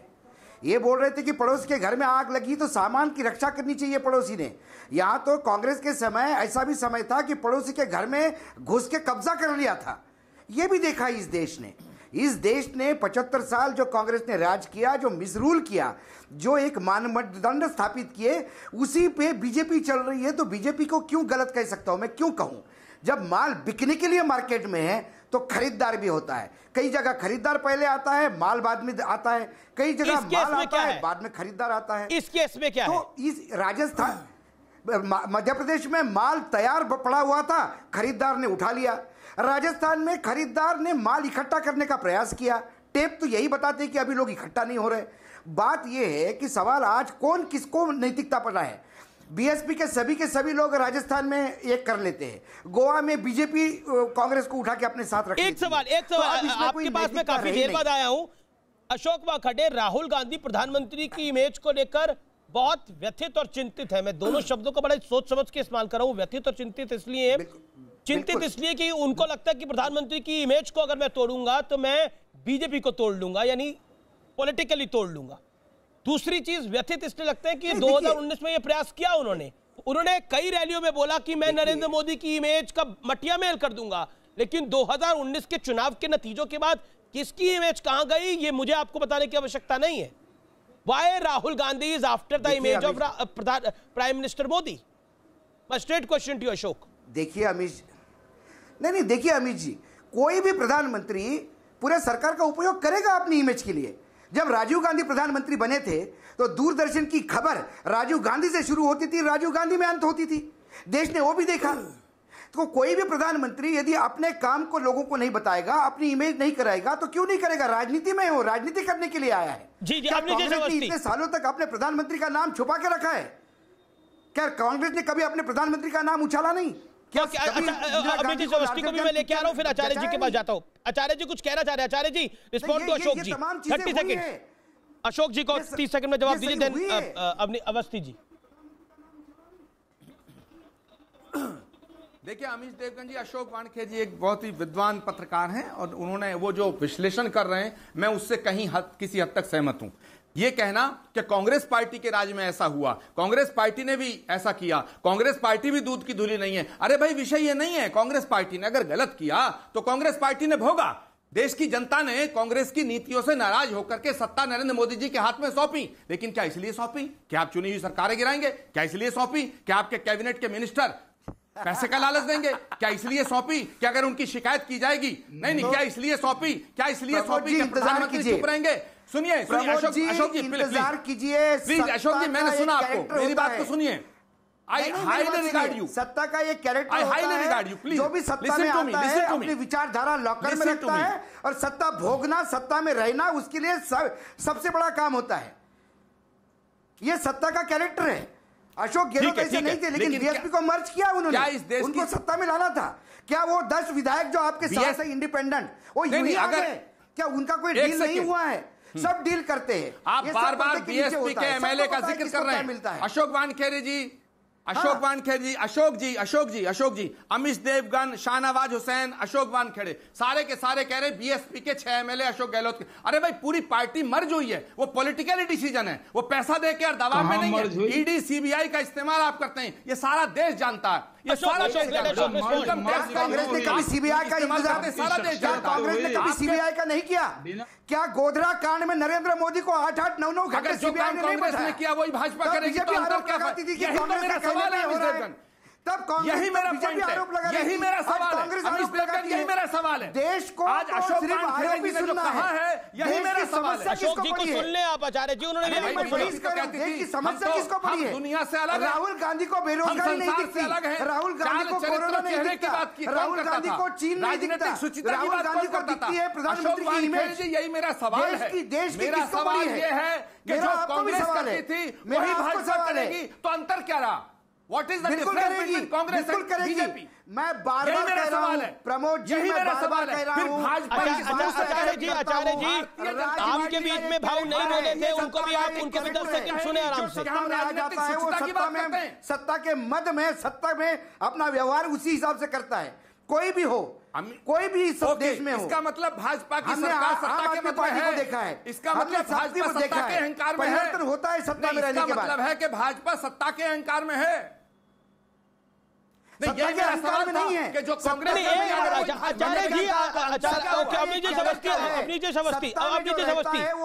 ये बोल रहे थे कि पड़ोस के घर में आग लगी तो सामान की रक्षा करनी चाहिए पड़ोसी ने। यहां तो कांग्रेस के समय ऐसा भी समय था कि पड़ोसी के घर में घुस के कब्जा कर लिया था। ये भी देखा इस देश ने 75 साल जो कांग्रेस ने राज किया, जो मिसरूल किया, जो एक मानदंड स्थापित किए, उसी पे बीजेपी चल रही है। तो बीजेपी को क्यों गलत कह सकता हूं मैं? क्यों कहूं? जब माल बिकने के लिए मार्केट में है तो खरीदार भी होता है। कई जगह खरीदार पहले आता है, माल बाद में आता है। कई जगह माल आता है, बाद में खरीदार आता है। इस केस में क्या है? तो इस राजस्थान, मध्य प्रदेश में माल तैयार पड़ा हुआ था, खरीदार ने उठा लिया। राजस्थान में खरीदार ने माल इकट्ठा करने का प्रयास किया। टेप तो यही बताते कि अभी लोग इकट्ठा नहीं हो रहे। बात यह है कि सवाल आज कौन किसको नैतिकता पर रहा है। बीएसपी के सभी लोग राजस्थान में एक कर लेते हैं, गोवा में बीजेपी कांग्रेस को उठा के अपने साथ रख। एक सवाल आपके पास में काफी देर बाद आया हूं। अशोक वानखेड़े, राहुल गांधी प्रधानमंत्री की इमेज को लेकर बहुत व्यथित और चिंतित है। मैं दोनों शब्दों को बड़ा सोच समझ के इस्तेमाल कर रहा हूं। व्यथित और चिंतित इसलिए कि उनको लगता है कि प्रधानमंत्री की इमेज को अगर मैं तोड़ूंगा तो मैं बीजेपी को तोड़ लूंगा, यानी पॉलिटिकली तोड़ लूंगा। दूसरी चीज व्यथित इसलिए लगता है कि 2019 में यह प्रयास किया उन्होंने कई रैलियों में बोला कि मैं नरेंद्र मोदी की इमेज का मटिया मेल कर दूंगा, लेकिन 2019 के चुनाव के नतीजों के बाद किसकी इमेज कहां गई ये मुझे आपको बताने की आवश्यकता नहीं है। Why Rahul Gandhi is after the image of Prime Minister Modi? My straight question to you, Ashok. देखिए अमित जी, कोई भी प्रधानमंत्री पूरे सरकार का उपयोग करेगा अपनी इमेज के लिए। जब राजीव गांधी प्रधानमंत्री बने थे तो दूरदर्शन की खबर राजीव गांधी से शुरू होती थी, राजीव गांधी में अंत होती थी। देश ने वो भी देखा। तो कोई भी प्रधानमंत्री यदि अपने काम को लोगों को नहीं बताएगा, अपनी इमेज नहीं कराएगा, तो क्यों नहीं करेगा? राजनीति में हो, राजनीति करने के लिए आया है। जी, कांग्रेस ने इतने सालों तक अपने प्रधानमंत्री का नाम छुपा के रखा है? क्या कांग्रेस ने कभी अपने प्रधानमंत्री का नाम उछाला नहीं? को भी मैं लेके आ रहा हूं, फिर आचार्य जी के पास जाता हूं। आचार्य जी कुछ कहना चाह रहे हैं। Acharya ji respond to Ashok ji, 30 second. Ashok ji को 30 सेकंड में जवाब दीजिए, देन अवस्थी जी। देखिए अमीश देवगन जी, अशोक वानखेड़े जी एक बहुत ही विद्वान पत्रकार हैं और उन्होंने वो जो विश्लेषण कर रहे हैं मैं उससे किसी हद तक सहमत हूं। ये कहना कि कांग्रेस पार्टी के राज में ऐसा हुआ, कांग्रेस पार्टी ने भी ऐसा किया, कांग्रेस पार्टी भी दूध की धूली नहीं है। अरे भाई विषय ये नहीं है। कांग्रेस पार्टी ने अगर गलत किया तो कांग्रेस पार्टी ने भोगा। देश की जनता ने कांग्रेस की नीतियों से नाराज होकर के सत्ता नरेंद्र मोदी जी के हाथ में सौंपी। लेकिन क्या इसलिए सौंपी? क्या आप चुनी हुई सरकारें गिराएंगे? क्या इसलिए सौंपी? क्या आपके कैबिनेट के मिनिस्टर पैसे का लालच देंगे? क्या इसलिए सौंपी कि अगर उनकी शिकायत की जाएगी? नहीं, क्या इसलिए सौंपी? क्या इसलिए सौंपी कि प्रधानमंत्री चुप रहेंगे? सुनिए अशोक जी, इंतजार कीजिए। प्लीज अशोक जी, मैंने सुना आपको, मेरी बात को सुनिए। I highly regard you. सत्ता का ये कैरेक्टर होता है, जो भी सत्ता में आता है अपनी विचारधारा लॉकर में रखता है, और सत्ता भोगना, सत्ता में रहना उसके लिए सबसे बड़ा काम होता है। ये सत्ता का कैरेक्टर है। अशोक गहलोत ऐसे नहीं थे, लेकिन बीएसपी को मर्ज किया उन्होंने, उनको सत्ता में लाना था। क्या वो 10 विधायक जो आपके साथ है इंडिपेंडेंट, वो यूं आ गए? क्या उनका कोई डील नहीं हुआ है? सब डील करते हैं। आप बार बार बीएसपी के एमएलए का जिक्र कर रहे हैं। अशोक वानखेड़े जी, अशोक जी, अमीश देवगन, शाहनवाज हुसैन, अशोक वानखेड़े, सारे के सारे कह रहे बीएसपी के 6 एमएलए अशोक गहलोत के। अरे भाई पूरी पार्टी मर्ज हुई है, वो पॉलिटिकल डिसीजन है, वो पैसा देके और दबाव में नहीं है। ईडी सीबीआई का इस्तेमाल आप करते हैं, ये सारा देश जानता है। ये सारा देश जानता है। कांग्रेस ने कभी सीबीआई का इंतजार, सारा देश जानता है। कांग्रेस ने कभी सीबीआई का नहीं किया? क्या गोधरा कांड में नरेंद्र मोदी को 8-8, 9-9 घंटे सीबीआई ने नहीं बैठाया? किया वही भाजपा करेगी। बीजेपी आरोप लगाती थी कि कांग्रेस का सवाल है अमिश देवगन, तब कांग्रेस यही मेरा पॉइंट है, यही मेरा सवाल है अमिश देवगन, यही मेरा सवाल है। देश को आज अशोक वानखेड़े जी ने जो कहा है, यही मेरा सवाल है। अशोक जी को सुन ले आप आचार्य जी, उन्होंने देश की समस्या किसको पड़ी है? दुनिया से अलग, राहुल गांधी को बेरोजगारी नहीं दिखती, राहुल गांधी को कोरोना नहीं दिखता, राहुल गांधी को चीन नहीं दिखता, राहुल गांधी को दिखती है प्रधानमंत्री की इमेज। यही मेरा सवाल है। देश की मेरा सवाल ये है कि जो कांग्रेस करती थी वही भाजपा करेगी, तो अंतर क्या रहा? What is the difference between Congress and BJP? मैं बार-बार कह रहा हूं प्रमोद जी, मैं बार-बार कह रहा हूं। आचार्य जी, आपके बीच में भाव नहीं बोले थे, उनको भी आप उनके 10 सेकंड सुने आराम से। सत्ता के मद में, सत्ता में अपना व्यवहार उसी हिसाब से करता है, कोई भी हो, कोई भी इस देश में हो। इसका मतलब भाजपा की सरकार सत्ता के मत में देखा है, इसका मतलब भाजपा सत्ता के अहंकार में है, होता है सत्ता में रहने के बाद। मतलब है कि भाजपा सत्ता के अहंकार में है। सत्ता के अहंकार में नहीं है कि जो कांग्रेस आचार्य जी, अवनीश अवस्थी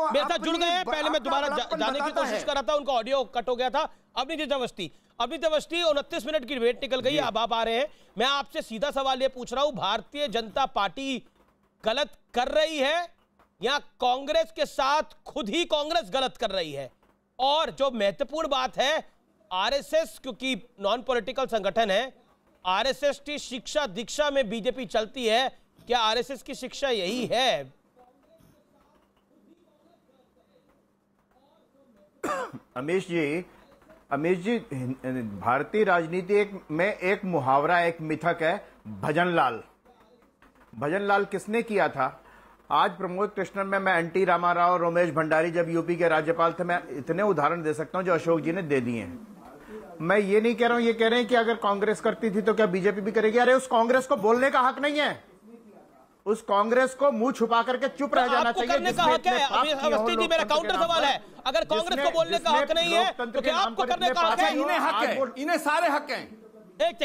मेरे साथ जुड़ गए हैं। पहले मैं दोबारा जाने की कोशिश कर रहा था, उनका ऑडियो कट हो गया था। अवनीश अवस्थी 29 मिनट की वेट निकल गई, अब आप आ रहे हैं। मैं आपसे सीधा सवाल ये पूछ रहा हूं, भारतीय जनता पार्टी गलत कर रही है या कांग्रेस के साथ खुद ही कांग्रेस गलत कर रही है? और जो महत्वपूर्ण बात है, आरएसएस क्योंकि नॉन पॉलिटिकल संगठन है, आरएसएस की शिक्षा दीक्षा में बीजेपी चलती है, क्या आरएसएस की शिक्षा यही है? अमीश जी, भारतीय राजनीति में एक मुहावरा, एक मिथक है, भजनलाल। भजनलाल किसने किया था? आज प्रमोद कृष्णन में मैं एनटी रामाराव, रमेश भंडारी जब यूपी के राज्यपाल थे, मैं इतने उदाहरण दे सकता हूं जो अशोक जी ने दे दिए हैं। मैं ये नहीं कह रहा हूं, ये कह रहे हैं कि अगर कांग्रेस करती थी तो क्या बीजेपी भी करेगी? अरे उस कांग्रेस को बोलने का हक नहीं है, उस कांग्रेस को मुंह छुपा करके चुप रह जाना चाहिए। करने का हक है। अवस्थी जी, मेरा काउंटर सवाल है, अगर कांग्रेस को बोलने का हक नहीं है तो क्या आपको करने का हक है? इन्हें हक है, इन्हें सारे हक हैं। एक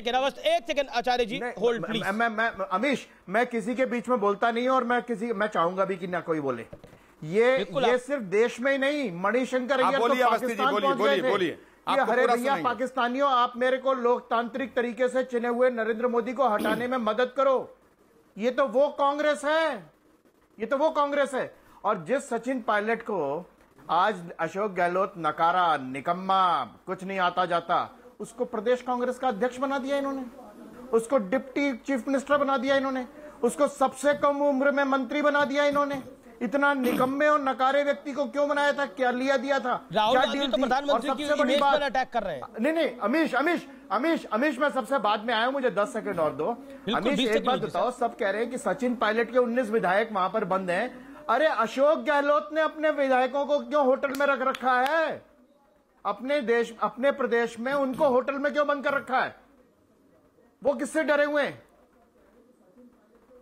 second Acharya ji, hold please. Amish, मैं किसी के बीच में बोलता नहीं, और मैं चाहूंगा भी कि ना कोई बोले। ये सिर्फ देश में ही नहीं, मणिशंकर अय्यर तो पाकिस्तान पहुंच गए थे। अरे भैया पाकिस्तानियों, आप मेरे को लोकतांत्रिक तरीके से चुने हुए नरेंद्र मोदी को हटाने में मदद करो। ये तो वो कांग्रेस है, ये तो वो कांग्रेस है। और जिस सचिन पायलट को आज अशोक गहलोत नकारा, निकम्मा, कुछ नहीं आता जाता, उसको प्रदेश कांग्रेस का अध्यक्ष बना दिया इन्होंने, उसको डिप्टी चीफ मिनिस्टर बना दिया इन्होंने, उसको सबसे कम उम्र में मंत्री बना दिया इन्होंने। इतना निकम्मे और नकारे व्यक्ति को क्यों बनाया था? क्या लिया दिया था? राहुल गांधी तो प्रधानमंत्री की इमेज पर अटैक कर रहे हैं। नहीं, अमीश मैं सबसे बाद में आया हूं, मुझे 10 सेकंड और दो। अमीश एक बात बताओ, सब कह रहे हैं कि सचिन पायलट के 19 विधायक वहां पर बंद हैं। अरे अशोक गहलोत ने अपने विधायकों को क्यों होटल में रख रखा है? अपने प्रदेश में उनको होटल में क्यों बंद कर रखा है? वो किससे डरे हुए हैं?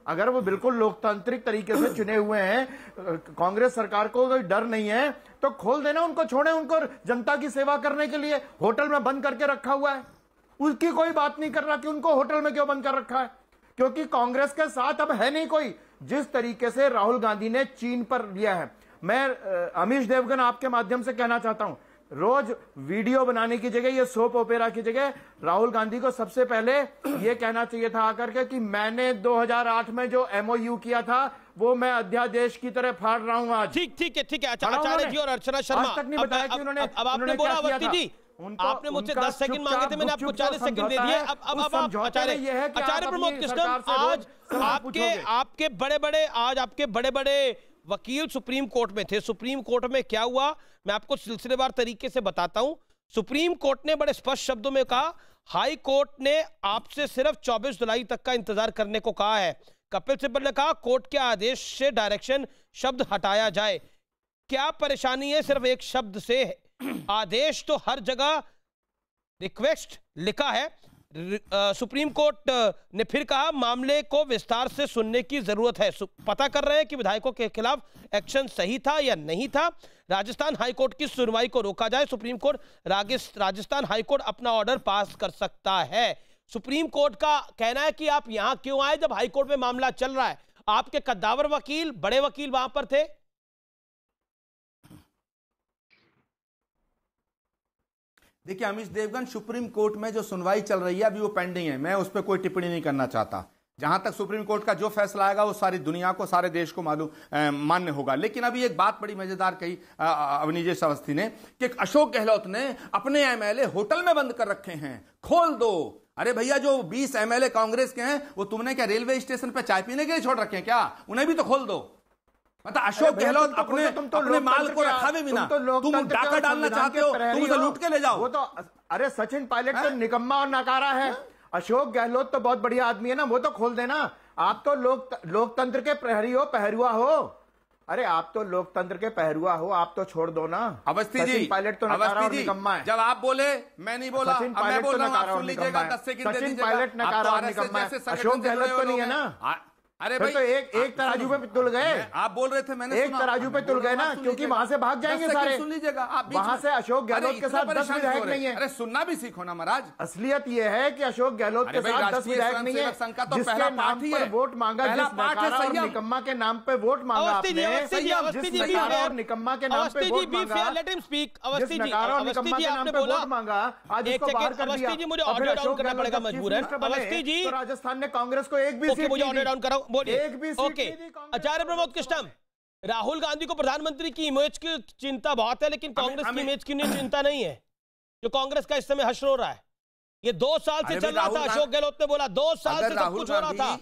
अगर वो बिल्कुल लोकतांत्रिक तरीके से चुने हुए हैं, कांग्रेस सरकार को कोई डर नहीं है, तो खोल देना, उनको छोड़े, उनको जनता की सेवा करने के लिए होटल में बंद करके रखा हुआ है। उसकी कोई बात नहीं कर रहा कि उनको होटल में क्यों बंद कर रखा है, क्योंकि कांग्रेस के साथ अब है नहीं कोई। जिस तरीके से राहुल गांधी ने चीन पर लिया है, मैं अमीश देवगन आपके माध्यम से कहना चाहता हूं, रोज वीडियो बनाने की जगह, ये सोप ओपेरा की जगह, राहुल गांधी को सबसे पहले ये कहना चाहिए था आकर के कि मैंने 2008 में जो MOU किया था वो मैं अध्यादेश की तरह फाड़ रहा हूं आज। ठीक है आचार्य जी और अर्चना शर्मा, आज तक नहीं बताया कि उन्होंने अब आपने बोला अवस्थी जी, आपने मुझसे 10 सेकंड मांगे थे, मैंने आपको 40 सेकंड दे दिए। अब आप आचार्य प्रमोद कृष्णम, आज आपके बड़े बड़े वकील सुप्रीम कोर्ट में थे। सुप्रीम कोर्ट में क्या हुआ मैं आपको सिलसिलेवार तरीके से बताता हूं। सुप्रीम कोर्ट ने बड़े स्पष्ट शब्दों में कहा, हाई कोर्ट ने आपसे सिर्फ 24 जुलाई तक का इंतजार करने को कहा है। कपिल सिब्बल ने कहा कोर्ट के आदेश से डायरेक्शन शब्द हटाया जाए। क्या परेशानी है सिर्फ एक शब्द से? आदेश तो हर जगह रिक्वेस्ट लिखा है। सुप्रीम कोर्ट ने फिर कहा मामले को विस्तार से सुनने की जरूरत है। पता कर रहे हैं कि विधायकों के खिलाफ एक्शन सही था या नहीं था। राजस्थान हाईकोर्ट की सुनवाई को रोका जाए। सुप्रीम कोर्ट राजस्थान हाईकोर्ट अपना ऑर्डर पास कर सकता है। सुप्रीम कोर्ट का कहना है कि आप यहां क्यों आए जब हाईकोर्ट में मामला चल रहा है? आपके कद्दावर वकील, बड़े वकील वहां पर थे। देखिए अमीश देवगन, सुप्रीम कोर्ट में जो सुनवाई चल रही है अभी वो पेंडिंग है, मैं उस पर कोई टिप्पणी नहीं करना चाहता। जहां तक सुप्रीम कोर्ट का जो फैसला आएगा वो सारी दुनिया को, सारे देश को मान्य होगा। लेकिन अभी एक बात बड़ी मजेदार कही अवनीश अवस्थी ने कि अशोक गहलोत ने अपने एमएलए होटल में बंद कर रखे हैं, खोल दो। अरे भैया, जो 20 एमएलए कांग्रेस के हैं वो तुमने क्या रेलवे स्टेशन पर चाय पीने के लिए छोड़ रखे हैं क्या? उन्हें भी तो खोल दो। मतलब अशोक गहलोत अपने माल को रखा भी ना, तुम डाका डालना चाहते हो, तुम उसे लूट के ले जाओ। वो तो अरे सचिन पायलट तो निकम्मा और नकारा है। अशोक गहलोत तो बहुत बढ़िया आदमी है ना, वो तो खोल देना। आप तो लोकतंत्र के प्रहरी हो, पहरुआ हो। अरे आप तो लोकतंत्र के पहरुआ हो, आप तो छोड़ दो ना। अवस्थी जी, पायलट तो नकारा और निकम्मा है। जब आप बोले मैं नहीं बोला, सचिन पायलट तो नकारा और निकम्मा है। सचिन पायलट नकारा और निकम्मा है, अशोक गहलोत तो नहीं है ना। अरे भाई तो एक तराजू पे तुल गए। आप बोल रहे थे, मैंने एक तराजू पे तुल गए ना, क्योंकि वहां से भाग जाएंगे सारे। सुन लीजिएगा आप, वहां से अशोक गहलोत के साथ 10 विधायक नहीं है। अरे सुनना भी सीखो ना महाराज। असलियत यह है कि अशोक गहलोत के साथ 10 विधायक नहीं है। जिसके नाम पर वोट मांगा, जिस नकारा और निकम्मा के नाम पे वोट मांगा आपने, जिस नकारा और निकम्मा के नाम पे वोट मांगा, जिस नकारा और निकम्मा के नाम पे वोट मांगा, आज इसको बाहर कर दिया। मुझे ऑर्डर डाउन करना पड़ेगा, मजबूर है अवस्थी जी। तो राजस्थान ने कांग्रेस को एक भी सीट, मुझे ऑर्डर डाउन कराओ, बोलिए। एक भी ओके, आचार्य प्रमोद कृष्णम, राहुल गांधी को प्रधानमंत्री की इमेज की चिंता बहुत है, लेकिन कांग्रेस की इमेज की चिंता नहीं है, जो कांग्रेस का इस समय हश्र हो रहा है। ये 2 साल से चल रहा था। अशोक गहलोत ने बोला 2 साल से सब कुछ हो रहा था,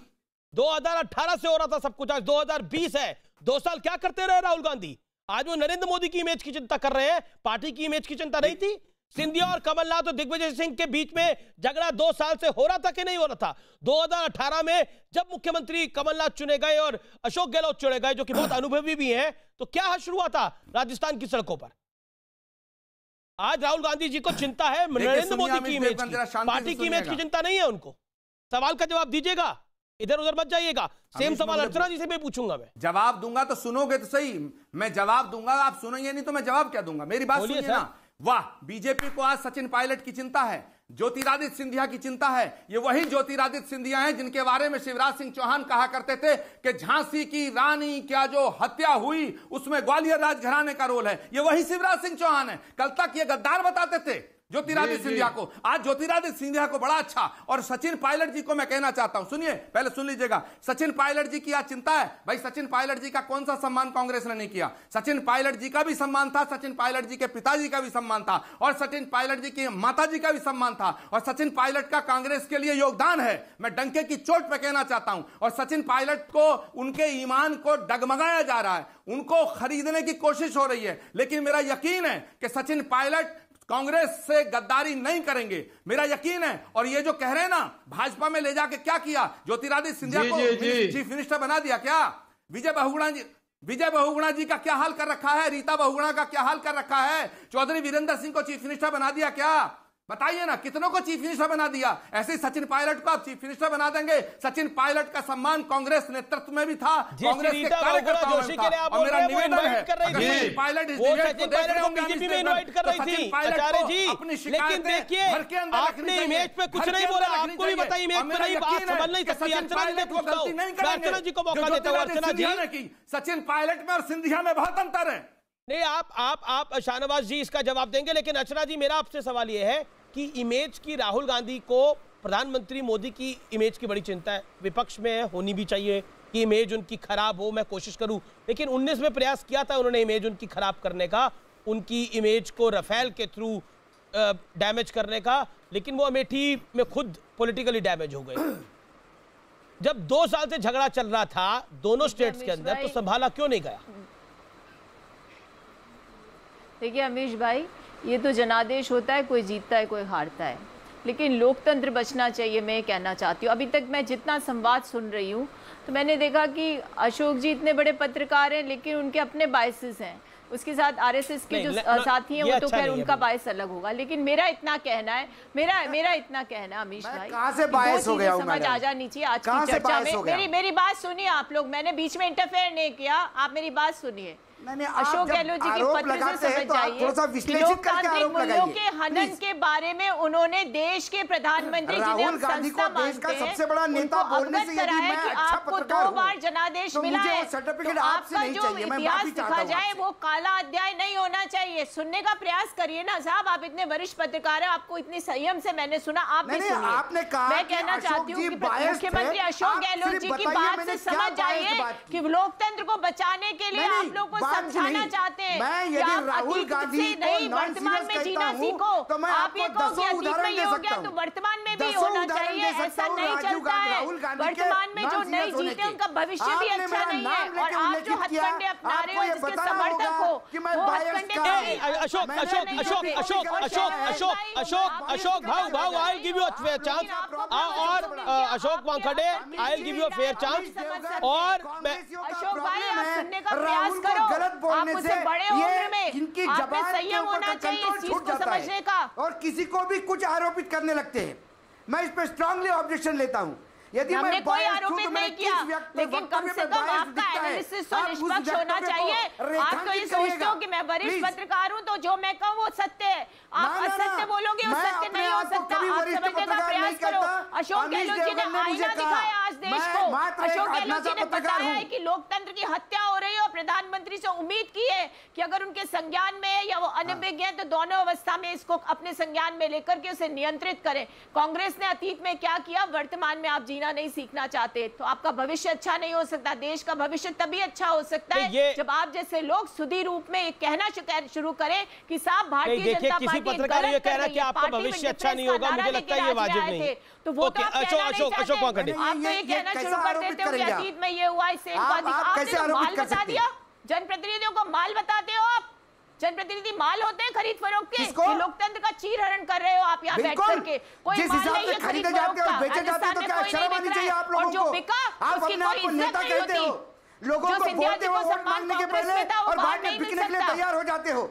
2018 से हो रहा था सब कुछ, आज 2020 है। 2 साल क्या करते रहे राहुल गांधी? आज वो नरेंद्र मोदी की इमेज की चिंता कर रहे हैं, पार्टी की इमेज की चिंता नहीं थी। सिंधिया और कमलनाथ और दिग्विजय सिंह के बीच में झगड़ा 2 साल से हो रहा था कि नहीं हो रहा था? 2018 में जब मुख्यमंत्री कमलनाथ चुने गए और अशोक गहलोत चुने गए, जो कि बहुत अनुभवी भी हैं, तो क्या हश्र हुआ था राजस्थान की सड़कों पर? आज राहुल गांधी जी को चिंता है नरेंद्र मोदी की इमेज की, पार्टी की इमेज की चिंता नहीं है उनको। सवाल का जवाब दीजिएगा, इधर उधर मत जाइएगा। सेम सवाल अर्चना जी से भी पूछूंगा। मैं जवाब दूंगा तो सुनोगे तो सही, मैं जवाब दूंगा, आप सुनेंगे नहीं तो मैं जवाब क्या दूंगा? मेरी बात सुनिए ना। वाह, बीजेपी को आज सचिन पायलट की चिंता है, ज्योतिरादित्य सिंधिया की चिंता है। ये वही ज्योतिरादित्य सिंधिया हैं जिनके बारे में शिवराज सिंह चौहान कहा करते थे कि झांसी की रानी क्या जो हत्या हुई उसमें ग्वालियर राजघराने का रोल है। ये वही शिवराज सिंह चौहान है। कल तक ये गद्दार बताते थे ज्योतिरादित्य सिंधिया को, आज ज्योतिरादित्य सिंधिया को बड़ा अच्छा। और सचिन पायलट जी को मैं कहना चाहता हूं, सुनिए, पहले सुन लीजिएगा। सचिन पायलट जी की आज चिंता है। भाई सचिन पायलट जी का कौन सा सम्मान कांग्रेस ने नहीं किया? सचिन पायलट जी का भी सम्मान था, सचिन पायलट जी के पिताजी का भी सम्मान था, और सचिन पायलट जी की माता जी का भी सम्मान था, और सचिन पायलट का कांग्रेस के लिए योगदान है। मैं डंके की चोट पर कहना चाहता हूं। और सचिन पायलट को, उनके ईमान को डगमगाया जा रहा है, उनको खरीदने की कोशिश हो रही है। लेकिन मेरा यकीन है कि सचिन पायलट कांग्रेस से गद्दारी नहीं करेंगे, मेरा यकीन है। और ये जो कह रहे हैं ना, भाजपा में ले जाके क्या किया? ज्योतिरादित्य सिंधिया को चीफ मिनिस्टर बना दिया क्या? विजय बहुगुणा जी का क्या हाल कर रखा है? रीता बहुगुणा का क्या हाल कर रखा है? चौधरी वीरेंद्र सिंह को चीफ मिनिस्टर बना दिया क्या? बताइए ना, कितनों को चीफ मिनिस्टर बना दिया? ऐसे ही सचिन पायलट को आप चीफ मिनिस्टर बना देंगे। सचिन पायलट का सम्मान कांग्रेस नेतृत्व में भी था, कांग्रेस के कार्यकर्ताओं में था। और मेरा निवेदन है कि सचिन पायलट इस डिबेट को देख रहे होंगे, बीजेपी में इनवाइट कर रही थी आचार्य जी। लेकिन देखिए, आपने इमेज पे कुछ नहीं बोला, आपको भी बताइए इमेज पे नहीं बात समझ नहीं सकती। अर्चना जी ने पूछता हूं, अर्चना जी को मौका देता हूं। अर्चना जी, सचिन पायलट में और सिंधिया में बहुत अंतर है। नहीं, आप शाहनवाज जी इसका जवाब देंगे, लेकिन अर्चना जी मेरा आपसे सवाल यह है कि इमेज की, राहुल गांधी को प्रधानमंत्री मोदी की इमेज की बड़ी चिंता है, विपक्ष में होनी भी चाहिए कि इमेज उनकी खराब हो, मैं कोशिश करूं। लेकिन 19 में प्रयास किया था उन्होंने इमेज उनकी खराब करने का, उनकी इमेज को राफेल के थ्रू डैमेज करने का, लेकिन वो अमेठी में खुद पॉलिटिकली डैमेज हो गए। जब 2 साल से झगड़ा चल रहा था दोनों स्टेट्स के अंदर, तो संभाला क्यों नहीं गया? देखिए अमीश भाई, ये तो जनादेश होता है, कोई जीतता है कोई हारता है, लेकिन लोकतंत्र बचना चाहिए। मैं कहना चाहती हूँ, अभी तक मैं जितना संवाद सुन रही हूँ तो मैंने देखा कि अशोक जी इतने बड़े पत्रकार हैं, लेकिन उनके अपने बायसेस हैं। उसके साथ आरएसएस के जो साथी हैं वो तो खैर उनका बायस अलग होगा, लेकिन मेरा इतना कहना है, मेरा इतना कहना है अमीश भाई, कहां से बायस हो गया हूं? समझ आ जानी चाहिए आज की चर्चा में। मेरी बात सुनिए आप लोग, मैंने बीच में इंटरफेयर नहीं किया, आप मेरी बात सुनिए। अशोक गहलोत जी की पत्र से समझ जाइए कि लोकतांत्रिक मूल्यों के हनन के बारे में उन्होंने देश के प्रधानमंत्री राहुल गांधी को देश का सबसे बड़ा नेता बोलने से यदि मैं अच्छा पत्रकार हूं, 2 बार जनादेश मिला है, सर्टिफिकेट आपसे नहीं चाहिए। मैं इतिहास दिखा जाए वो काला अध्याय नहीं होना चाहिए। सुनने का प्रयास करिए ना साहब, आप इतने वरिष्ठ पत्रकार हैं, आपको इतनी संयम से मैंने सुना, आप भी सुनिए। आपने कहा मैं कहना चाहती हूँ कि मुख्यमंत्री अशोक गहलोत जी की बात से समझ जाइए कि लोकतंत्र को बचाने के लिए आप लोग को समझाना चाहते हैं। मैं यदि राहुल गांधी नहीं वर्तमान में जीना सीखो, तो मैं आप ये कहो कि अतीत में ये हो गया तो वर्तमान में भी होना चाहिए, ऐसा नहीं चलता है। वर्तमान में जो नहीं जीते उनका भविष्य भी अच्छा नहीं है, और आप जो हथकंडे अपना रहे हो जिसके समर्थक हो वो हथकंडे। अशोक अशोक अशोक अशोक अशोक अशोक अशोक अशोक भाऊ I will give you a fair chance, और Ashok Wankhede I will give you a fair chance. और अशोक भाई आप सुनने का प्रयास करो, गलत बोलने से बड़े उम्र में इनकी आप में जबान संयम होना चाहिए इस चीज को समझने का, और किसी को भी कुछ आरोपित करने लगते हैं। मैं इस पे स्ट्रांगली ऑब्जेक्शन लेता हूं। यदि हमने कोई आरोपित नहीं किया, लेकिन कम से कम आपका एनालिसिस तो निष्पक्ष होना चाहिए। आप तो ये सोचते हो कि मैं वरिष्ठ पत्रकार हूं तो जो मैं कहूं वो सत्य है, आप असत्य बोलोगे वो सत्य नहीं हो सकता। आप समझने का प्रयास करो। अशोक गहलोत जी ने आईना दिखाया आज देश को। अशोक गहलोत जी ने बताया है कि लोकतंत्र की हत्या हो रही है, और प्रधानमंत्री से उम्मीद की है कि अगर उनके संज्ञान में है या वो अनभिज्ञ है तो दोनों अवस्था में इसको अपने संज्ञान में लेकर के उसे नियंत्रित करें। कांग्रेस ने अतीत में क्या किया, वर्तमान में आप जीना नहीं सीखना चाहते तो आपका भविष्य अच्छा नहीं हो सकता। देश का भविष्य तभी अच्छा हो सकता है जब आप जैसे लोग सुधी रूप में कहना शुरू करें कि साहब भारतीय जनता पार्टी पत्रकार ये कह रहा है कि आपका भविष्य अच्छा नहीं होगा, मुझे लगता है ये वाजिब नहीं। तो वो तो अशोक वानखेड़े आप तो ये कहना शुरू कर देते हो कि अतीत में ये हुआ, इससे आपने माल बता दिया, जनप्रतिनिधियों को माल बताते हो आप। जनप्रतिनिधि माल होते हैं खरीद फरोख्त के, लोकतंत्र का चीरहरण कर रहे हो आप यहाँ बैठ करके। कोई माल नहीं है खरीद फरोख्त का, राजस्थान में कोई नहीं बिक रहा है, और जो बिका उसकी कोई इज्जत नहीं होती। लोगों को बोलते हो वोट मांगने के पहले और बाद में बिकने के लिए तैयार हो जाते हो।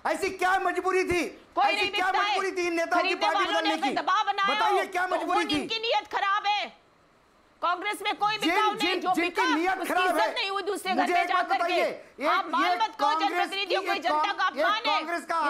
ऐसी क्या मजबूरी थी, ऐसी क्या मजबूरी थी इन नेताओं की पार्टी बदलने की? बताइए क्या मजबूरी थी? इनकी नीयत खराब है। कांग्रेस में कोई बिकाऊ नहीं, जो बिका उसकी इज्जत नहीं हुई दूसरे घर में जाकर के। आप माल मत कहो जनप्रतिनिधियों को, जनता का अपमान है,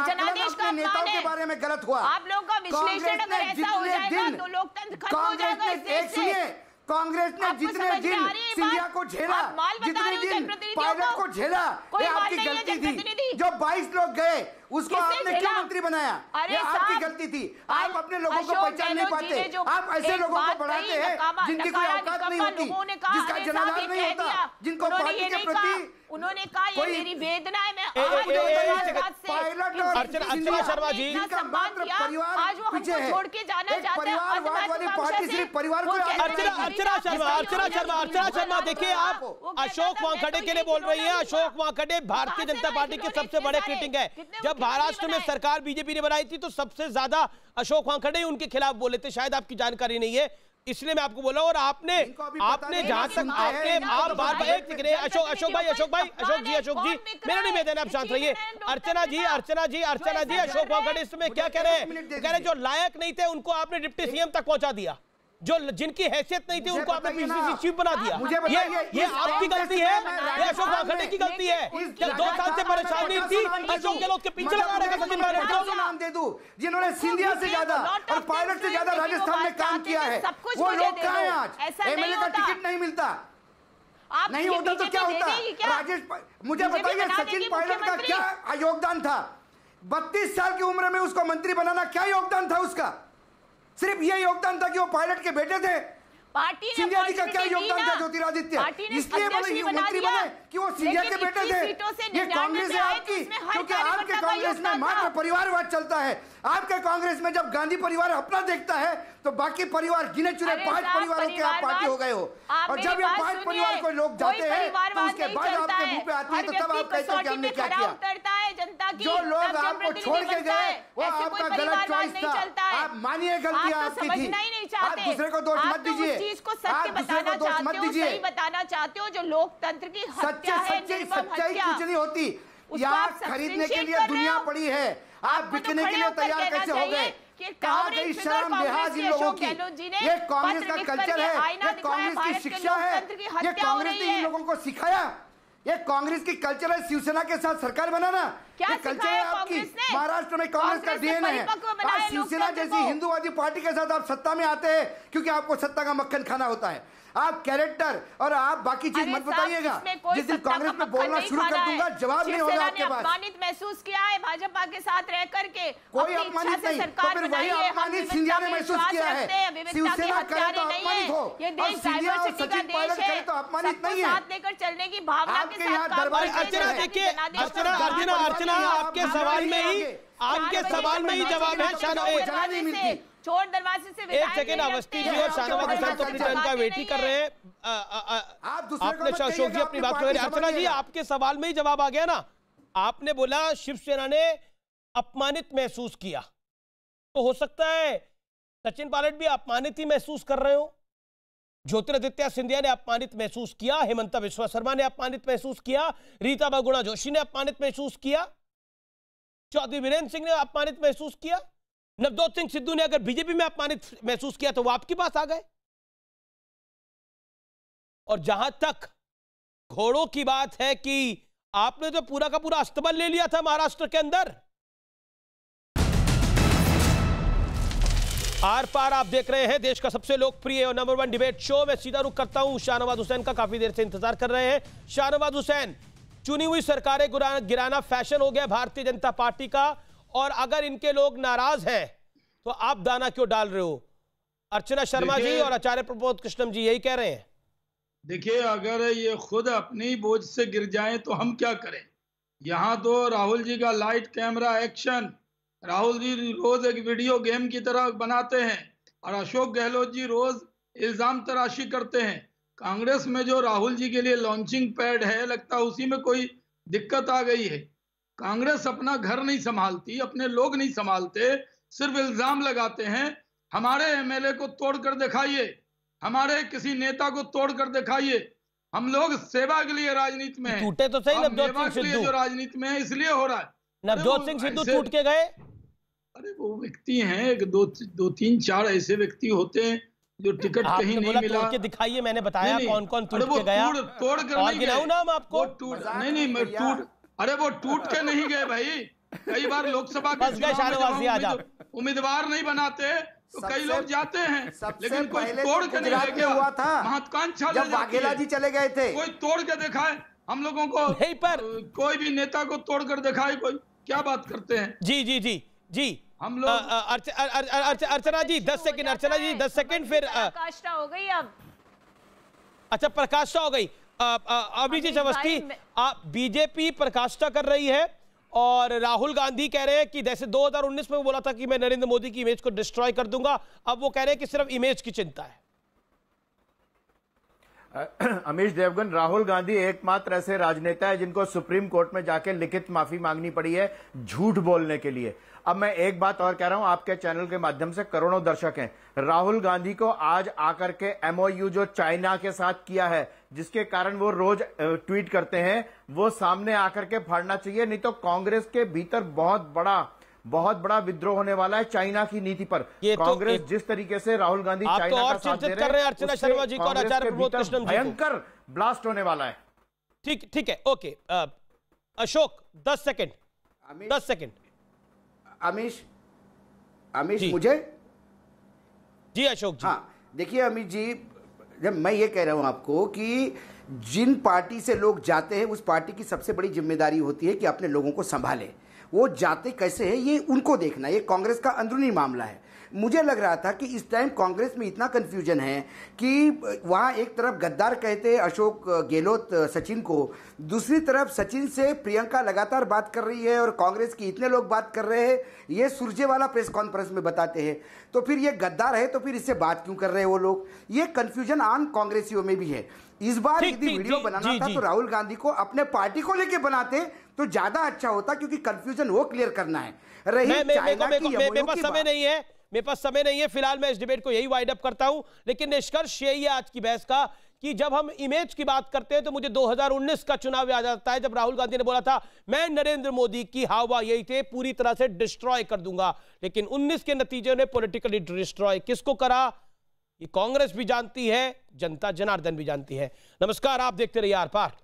जनादेश का अपमान है। बारे में गलत हुआ आप लोगों का विश्लेषण अगर ऐसा हो जाएगा तो लोकतंत्र खत्म हो जाएगा इस देश से। कांग्रेस ने जितने दिन सिंधिया को झेला, जितने दिन पायलट को झेला, ये आपकी गलती थी। जो 22 लोग गए उसको आपने क्यों मंत्री बनाया, ये आपकी गलती थी। आप अपने लोगों को पहचान नहीं पाते, आप ऐसे लोगों को बढ़ाते हैं जिनकी कोई औकात नहीं होती, जिसका जनाधार नहीं होता, जिनको पार्टी के प्रति उन्होंने कहा ये मेरी वेदना है। मैं अर्चना शर्मा जी जिनका मात्र परिवार आज वो हमको छोड़ के जाना चाहते हैं। परिवारवाद वाली पार्टी सिर्फ परिवार को अर्चना शर्मा देखिए, आप अशोक वानखेड़े के लिए बोल रही हैं। अशोक वानखेड़े भारतीय जनता पार्टी के सबसे बड़े क्रिटिक है। जब महाराष्ट्र में सरकार बीजेपी ने बनाई थी तो सबसे ज्यादा अशोक वानखेड़े उनके खिलाफ बोले थे, शायद आपकी जानकारी नहीं है इसलिए मैं आपको बोला। और आपने जहां तक आप बार एक अशोक जी मेरा नहीं मैदान, आप शांत रहिए। अर्चना जी अशोक वानखेड़े इस समय क्या कह रहे हैं? कह रहे जो लायक नहीं थे उनको आपने डिप्टी सीएम तक पहुंचा दिया, जो जिनकी हैसियत नहीं थी उनको आपने पीसीसी चीफ बना दिया। ये आपकी गलती है, ये अशोक वानखेड़े की गलती है। जब 2 साल से परेशानी थी अशोक गहलोत के पीछे लगा रखा सचिन पायलट को। नाम दे दूं जिन्होंने सिंधिया से ज्यादा और पायलट से ज्यादा राजस्थान में काम किया है, वो लोग कहां हैं आज? एमएलए का टिकट नहीं मिलता, नहीं होता तो क्या होता? राजेश, मुझे बताइए सचिन पायलट का क्या योगदान था? 32 साल की उम्र में उसको मंत्री बनाना क्या योगदान था उसका? सिर्फ ये योगदान था कि वो पायलट के बेटे थे, पार्टी ने सिंधिया जी का क्या योगदान था ज्योतिरादित्य? इसलिए मंत्री बने कि वो सिंधिया के बेटे थे। ये कांग्रेस है आपकी, क्योंकि आपके कांग्रेस में मात्र परिवारवाद चलता है। आपके कांग्रेस में जब गांधी परिवार अपना देखता है तो बाकी परिवार गिने चुने 5 परिवारों के आप पार्टी हो गए हो। और जब ये 5 परिवार को लोग जाते हैं तो उसके बाद आपके मुंह पे आती है, तो तब आप कहते हैं कि हमने क्या किया। जो लोग आपको छोड़ के गए वो आपका गलत चॉइस था। आप मानिए गलती आपकी थी। आप दूसरे को दोष मत दीजिए। चीज को सत्य बताना चाहते हो, सही बताना चाहते हो। जो लोकतंत्र की हत्या है, सच्चाई कुछ नहीं होती। यहाँ खरीदने के लिए दुनिया पड़ी है, आप बिकने के लिए तैयार कैसे हो गए? कहाँ गई शर्म लिहाज इन लोगों की? ये कांग्रेस का कल्चर है, ये कांग्रेस की शिक्षा है, ये कांग्रेस ने इन लोगों को सिखाया। ये कांग्रेस की कल्चर है शिवसेना के साथ सरकार बनाना। ये कल्चर है आपकी। महाराष्ट्र में कांग्रेस का डीएनए है। आज शिवसेना जैसी हिंदूवादी पार्टी के साथ आप सत्ता में आते हैं क्योंकि आपको सत्ता का मक्खन खाना होता है। आप कैरेक्टर और आप बाकी चीज मत बताइएगा। जिस दिन कांग्रेस में बोलना शुरू कर दूंगा जवाब नहीं होगा आपके पास। अपमानित महसूस किया है भाजपा के साथ रह करके, कोई अपमानित नहीं, तो फिर वही अपमानित सिंधिया ने महसूस किया है। शिवसेना करे तो अपमानित हो, और सिंधिया और सचिन पायलट करे तो अपमानित नहीं है। साथ लेकर चलने की भावना के साथ दरबार। अर्चना देखिए, अर्चना आपके सवाल में ही जवाब है। चोर दरवाजे से एक सेकेंड, अवस्थी जी और शाहनवाज हुसैन तो अपनी टर्न का वेट ही कर रहे हैं। आपने अशोक जी अपनी बात कर रहे हैं। अर्चना जी आपके सवाल में ही जवाब आ गया ना। आपने बोला शिवसेना ने अपमानित महसूस किया, तो हो सकता है सचिन पायलट भी अपमानित ही महसूस कर रहे हो। ज्योतिरादित्य सिंधिया ने अपमानित महसूस किया, हेमंता बिस्वा शर्मा ने अपमानित महसूस किया, रीता बहुगुणा जोशी ने अपमानित महसूस किया, चौधरी वीरेंद्र सिंह ने अपमानित महसूस किया, नवजोत सिंह सिद्धू ने अगर बीजेपी में अपमानित महसूस किया तो वो आपके पास आ गए। और जहां तक घोड़ों की बात है कि आपने तो पूरा का पूरा अस्तबल ले लिया था महाराष्ट्र के अंदर। आर पार आप देख रहे हैं, देश का सबसे लोकप्रिय और नंबर 1 डिबेट शो। मैं सीधा रुख करता हूं शाहनवाज हुसैन का, काफी देर से इंतजार कर रहे हैं। शाहनवाज हुसैन, चुनी हुई सरकारें गिराना फैशन हो गया भारतीय जनता पार्टी का, और अगर इनके लोग नाराज हैं तो आप दाना क्यों डाल रहे हो? अर्चना शर्मा जी और आचार्य प्रबोध कृष्णम जी यही कह रहे हैं। देखिए, अगर ये खुद अपनी बोझ से गिर जाएं तो हम क्या करें? यहाँ तो राहुल जी का light camera action, Rahul ji रोज एक वीडियो गेम की तरह बनाते हैं, और अशोक गहलोत जी रोज इल्जाम तराशी करते हैं। कांग्रेस में जो राहुल जी के लिए लॉन्चिंग पैड है, लगता है उसी में कोई दिक्कत आ गई है। कांग्रेस अपना घर नहीं संभालती, अपने लोग नहीं संभालते, सिर्फ इल्जाम लगाते हैं। हमारे एमएलए को तोड़ कर दिखाइए, हमारे किसी नेता को तोड़ कर दिखाइए। हम लोग सेवा के लिए राजनीति में हैं। टूटे तो सही नवजोत सिंह सिद्धू, जो राजनीति में है इसलिए हो रहा है। नवजोत सिंह सिद्धू टूट के गए। अरे वो व्यक्ति हैं, दो तीन चार ऐसे व्यक्ति होते हैं जो टिकट कहीं नहीं मिला। तोड़ के दिखाइए, मैंने बताया कौन कौन टूट के गया। तोड़ कर नहीं गए नाम आपको। नहीं मैं टूट, अरे वो टूट के नहीं गए भाई। कई बार लोकसभा के उम्मीदवार नहीं बनाते तो कई लोग जाते हैं, लेकिन कोई तोड़ के नहीं गया। हुआ था महत्वाकांक्षा जब वाघेला जी चले गए थे। कोई तोड़ के दिखाए हम लोगों को, यहीं पर कोई भी नेता को तोड़ कर दिखाए। कोई क्या बात करते हैं? जी जी जी जी हम लोग। अर्चना जी 10 सेकंड, अर्चना जी 10 सेकंड, फिर प्रकाष्ठा हो गई अब। अच्छा, प्रकाष्ठा हो गई। अभिजीत अवस्थी, बीजेपी प्रकाष्ठा कर रही है और राहुल गांधी कह रहे हैं कि जैसे 2019 में वो बोला था कि मैं नरेंद्र मोदी की इमेज को डिस्ट्रॉय कर दूंगा, अब वो कह रहे हैं कि सिर्फ इमेज की चिंता है। अमीश देवगन, राहुल गांधी एकमात्र ऐसे राजनेता है जिनको सुप्रीम कोर्ट में जाके लिखित माफी मांगनी पड़ी है झूठ बोलने के लिए। अब मैं एक बात और कह रहा हूं, आपके चैनल के माध्यम से करोड़ों दर्शक हैं। राहुल गांधी को आज आकर के एमओयू जो चाइना के साथ किया है, जिसके कारण वो रोज ट्वीट करते हैं, वो सामने आकर के फाड़ना चाहिए। नहीं तो कांग्रेस के भीतर बहुत बड़ा विद्रोह होने वाला है चाइना की नीति पर। कांग्रेस जिस तरीके से राहुल गांधी चाइना का साथ दे रहे हैं, अर्चना शर्मा जी को और आचार्य प्रबोध कृष्णम जी को भयंकर ब्लास्ट होने वाला है। ठीक है, okay. Ashok 10 second, 10 second. Amish मुझे जी, अशोक जी। हाँ, देखिए अमीश जी, जब मैं ये कह रहा हूं आपको कि जिन पार्टी से लोग जाते हैं उस पार्टी की सबसे बड़ी जिम्मेदारी होती है कि अपने लोगों को संभाले। वो जाते कैसे हैं ये उनको देखना, ये कांग्रेस का अंदरूनी मामला है। मुझे लग रहा था कि इस टाइम कांग्रेस में इतना कंफ्यूजन है कि वहां एक तरफ गद्दार कहते अशोक गहलोत सचिन को, दूसरी तरफ सचिन से प्रियंका लगातार बात कर रही है और कांग्रेस की इतने लोग बात कर रहे हैं, ये सुरजेवाला प्रेस कॉन्फ्रेंस में बताते हैं। तो फिर ये गद्दार है तो फिर इससे बात क्यों कर रहे हैं वो लोग? ये कंफ्यूजन आम कांग्रेसियों में भी है। इस बार यदि वीडियो बनाना था तो राहुल गांधी को अपने पार्टी को लेके बनाते तो ज्यादा अच्छा होता, क्योंकि कंफ्यूजन वो क्लियर करना है। मेरे पास समय नहीं है, फिलहाल मैं इस डिबेट को यही वाइड अप करता हूं। लेकिन निष्कर्ष यही है आज की बहस का कि जब हम इमेज की बात करते हैं तो मुझे 2019 का चुनाव याद आता है, जब राहुल गांधी ने बोला था मैं नरेंद्र मोदी की हावा यही थे पूरी तरह से डिस्ट्रॉय कर दूंगा। लेकिन 19 के नतीजे ने पॉलिटिकली डिस्ट्रॉय किसको करा, ये कांग्रेस भी जानती है, जनता जनार्दन भी जानती है। नमस्कार, आप देखते रहिए आर पार।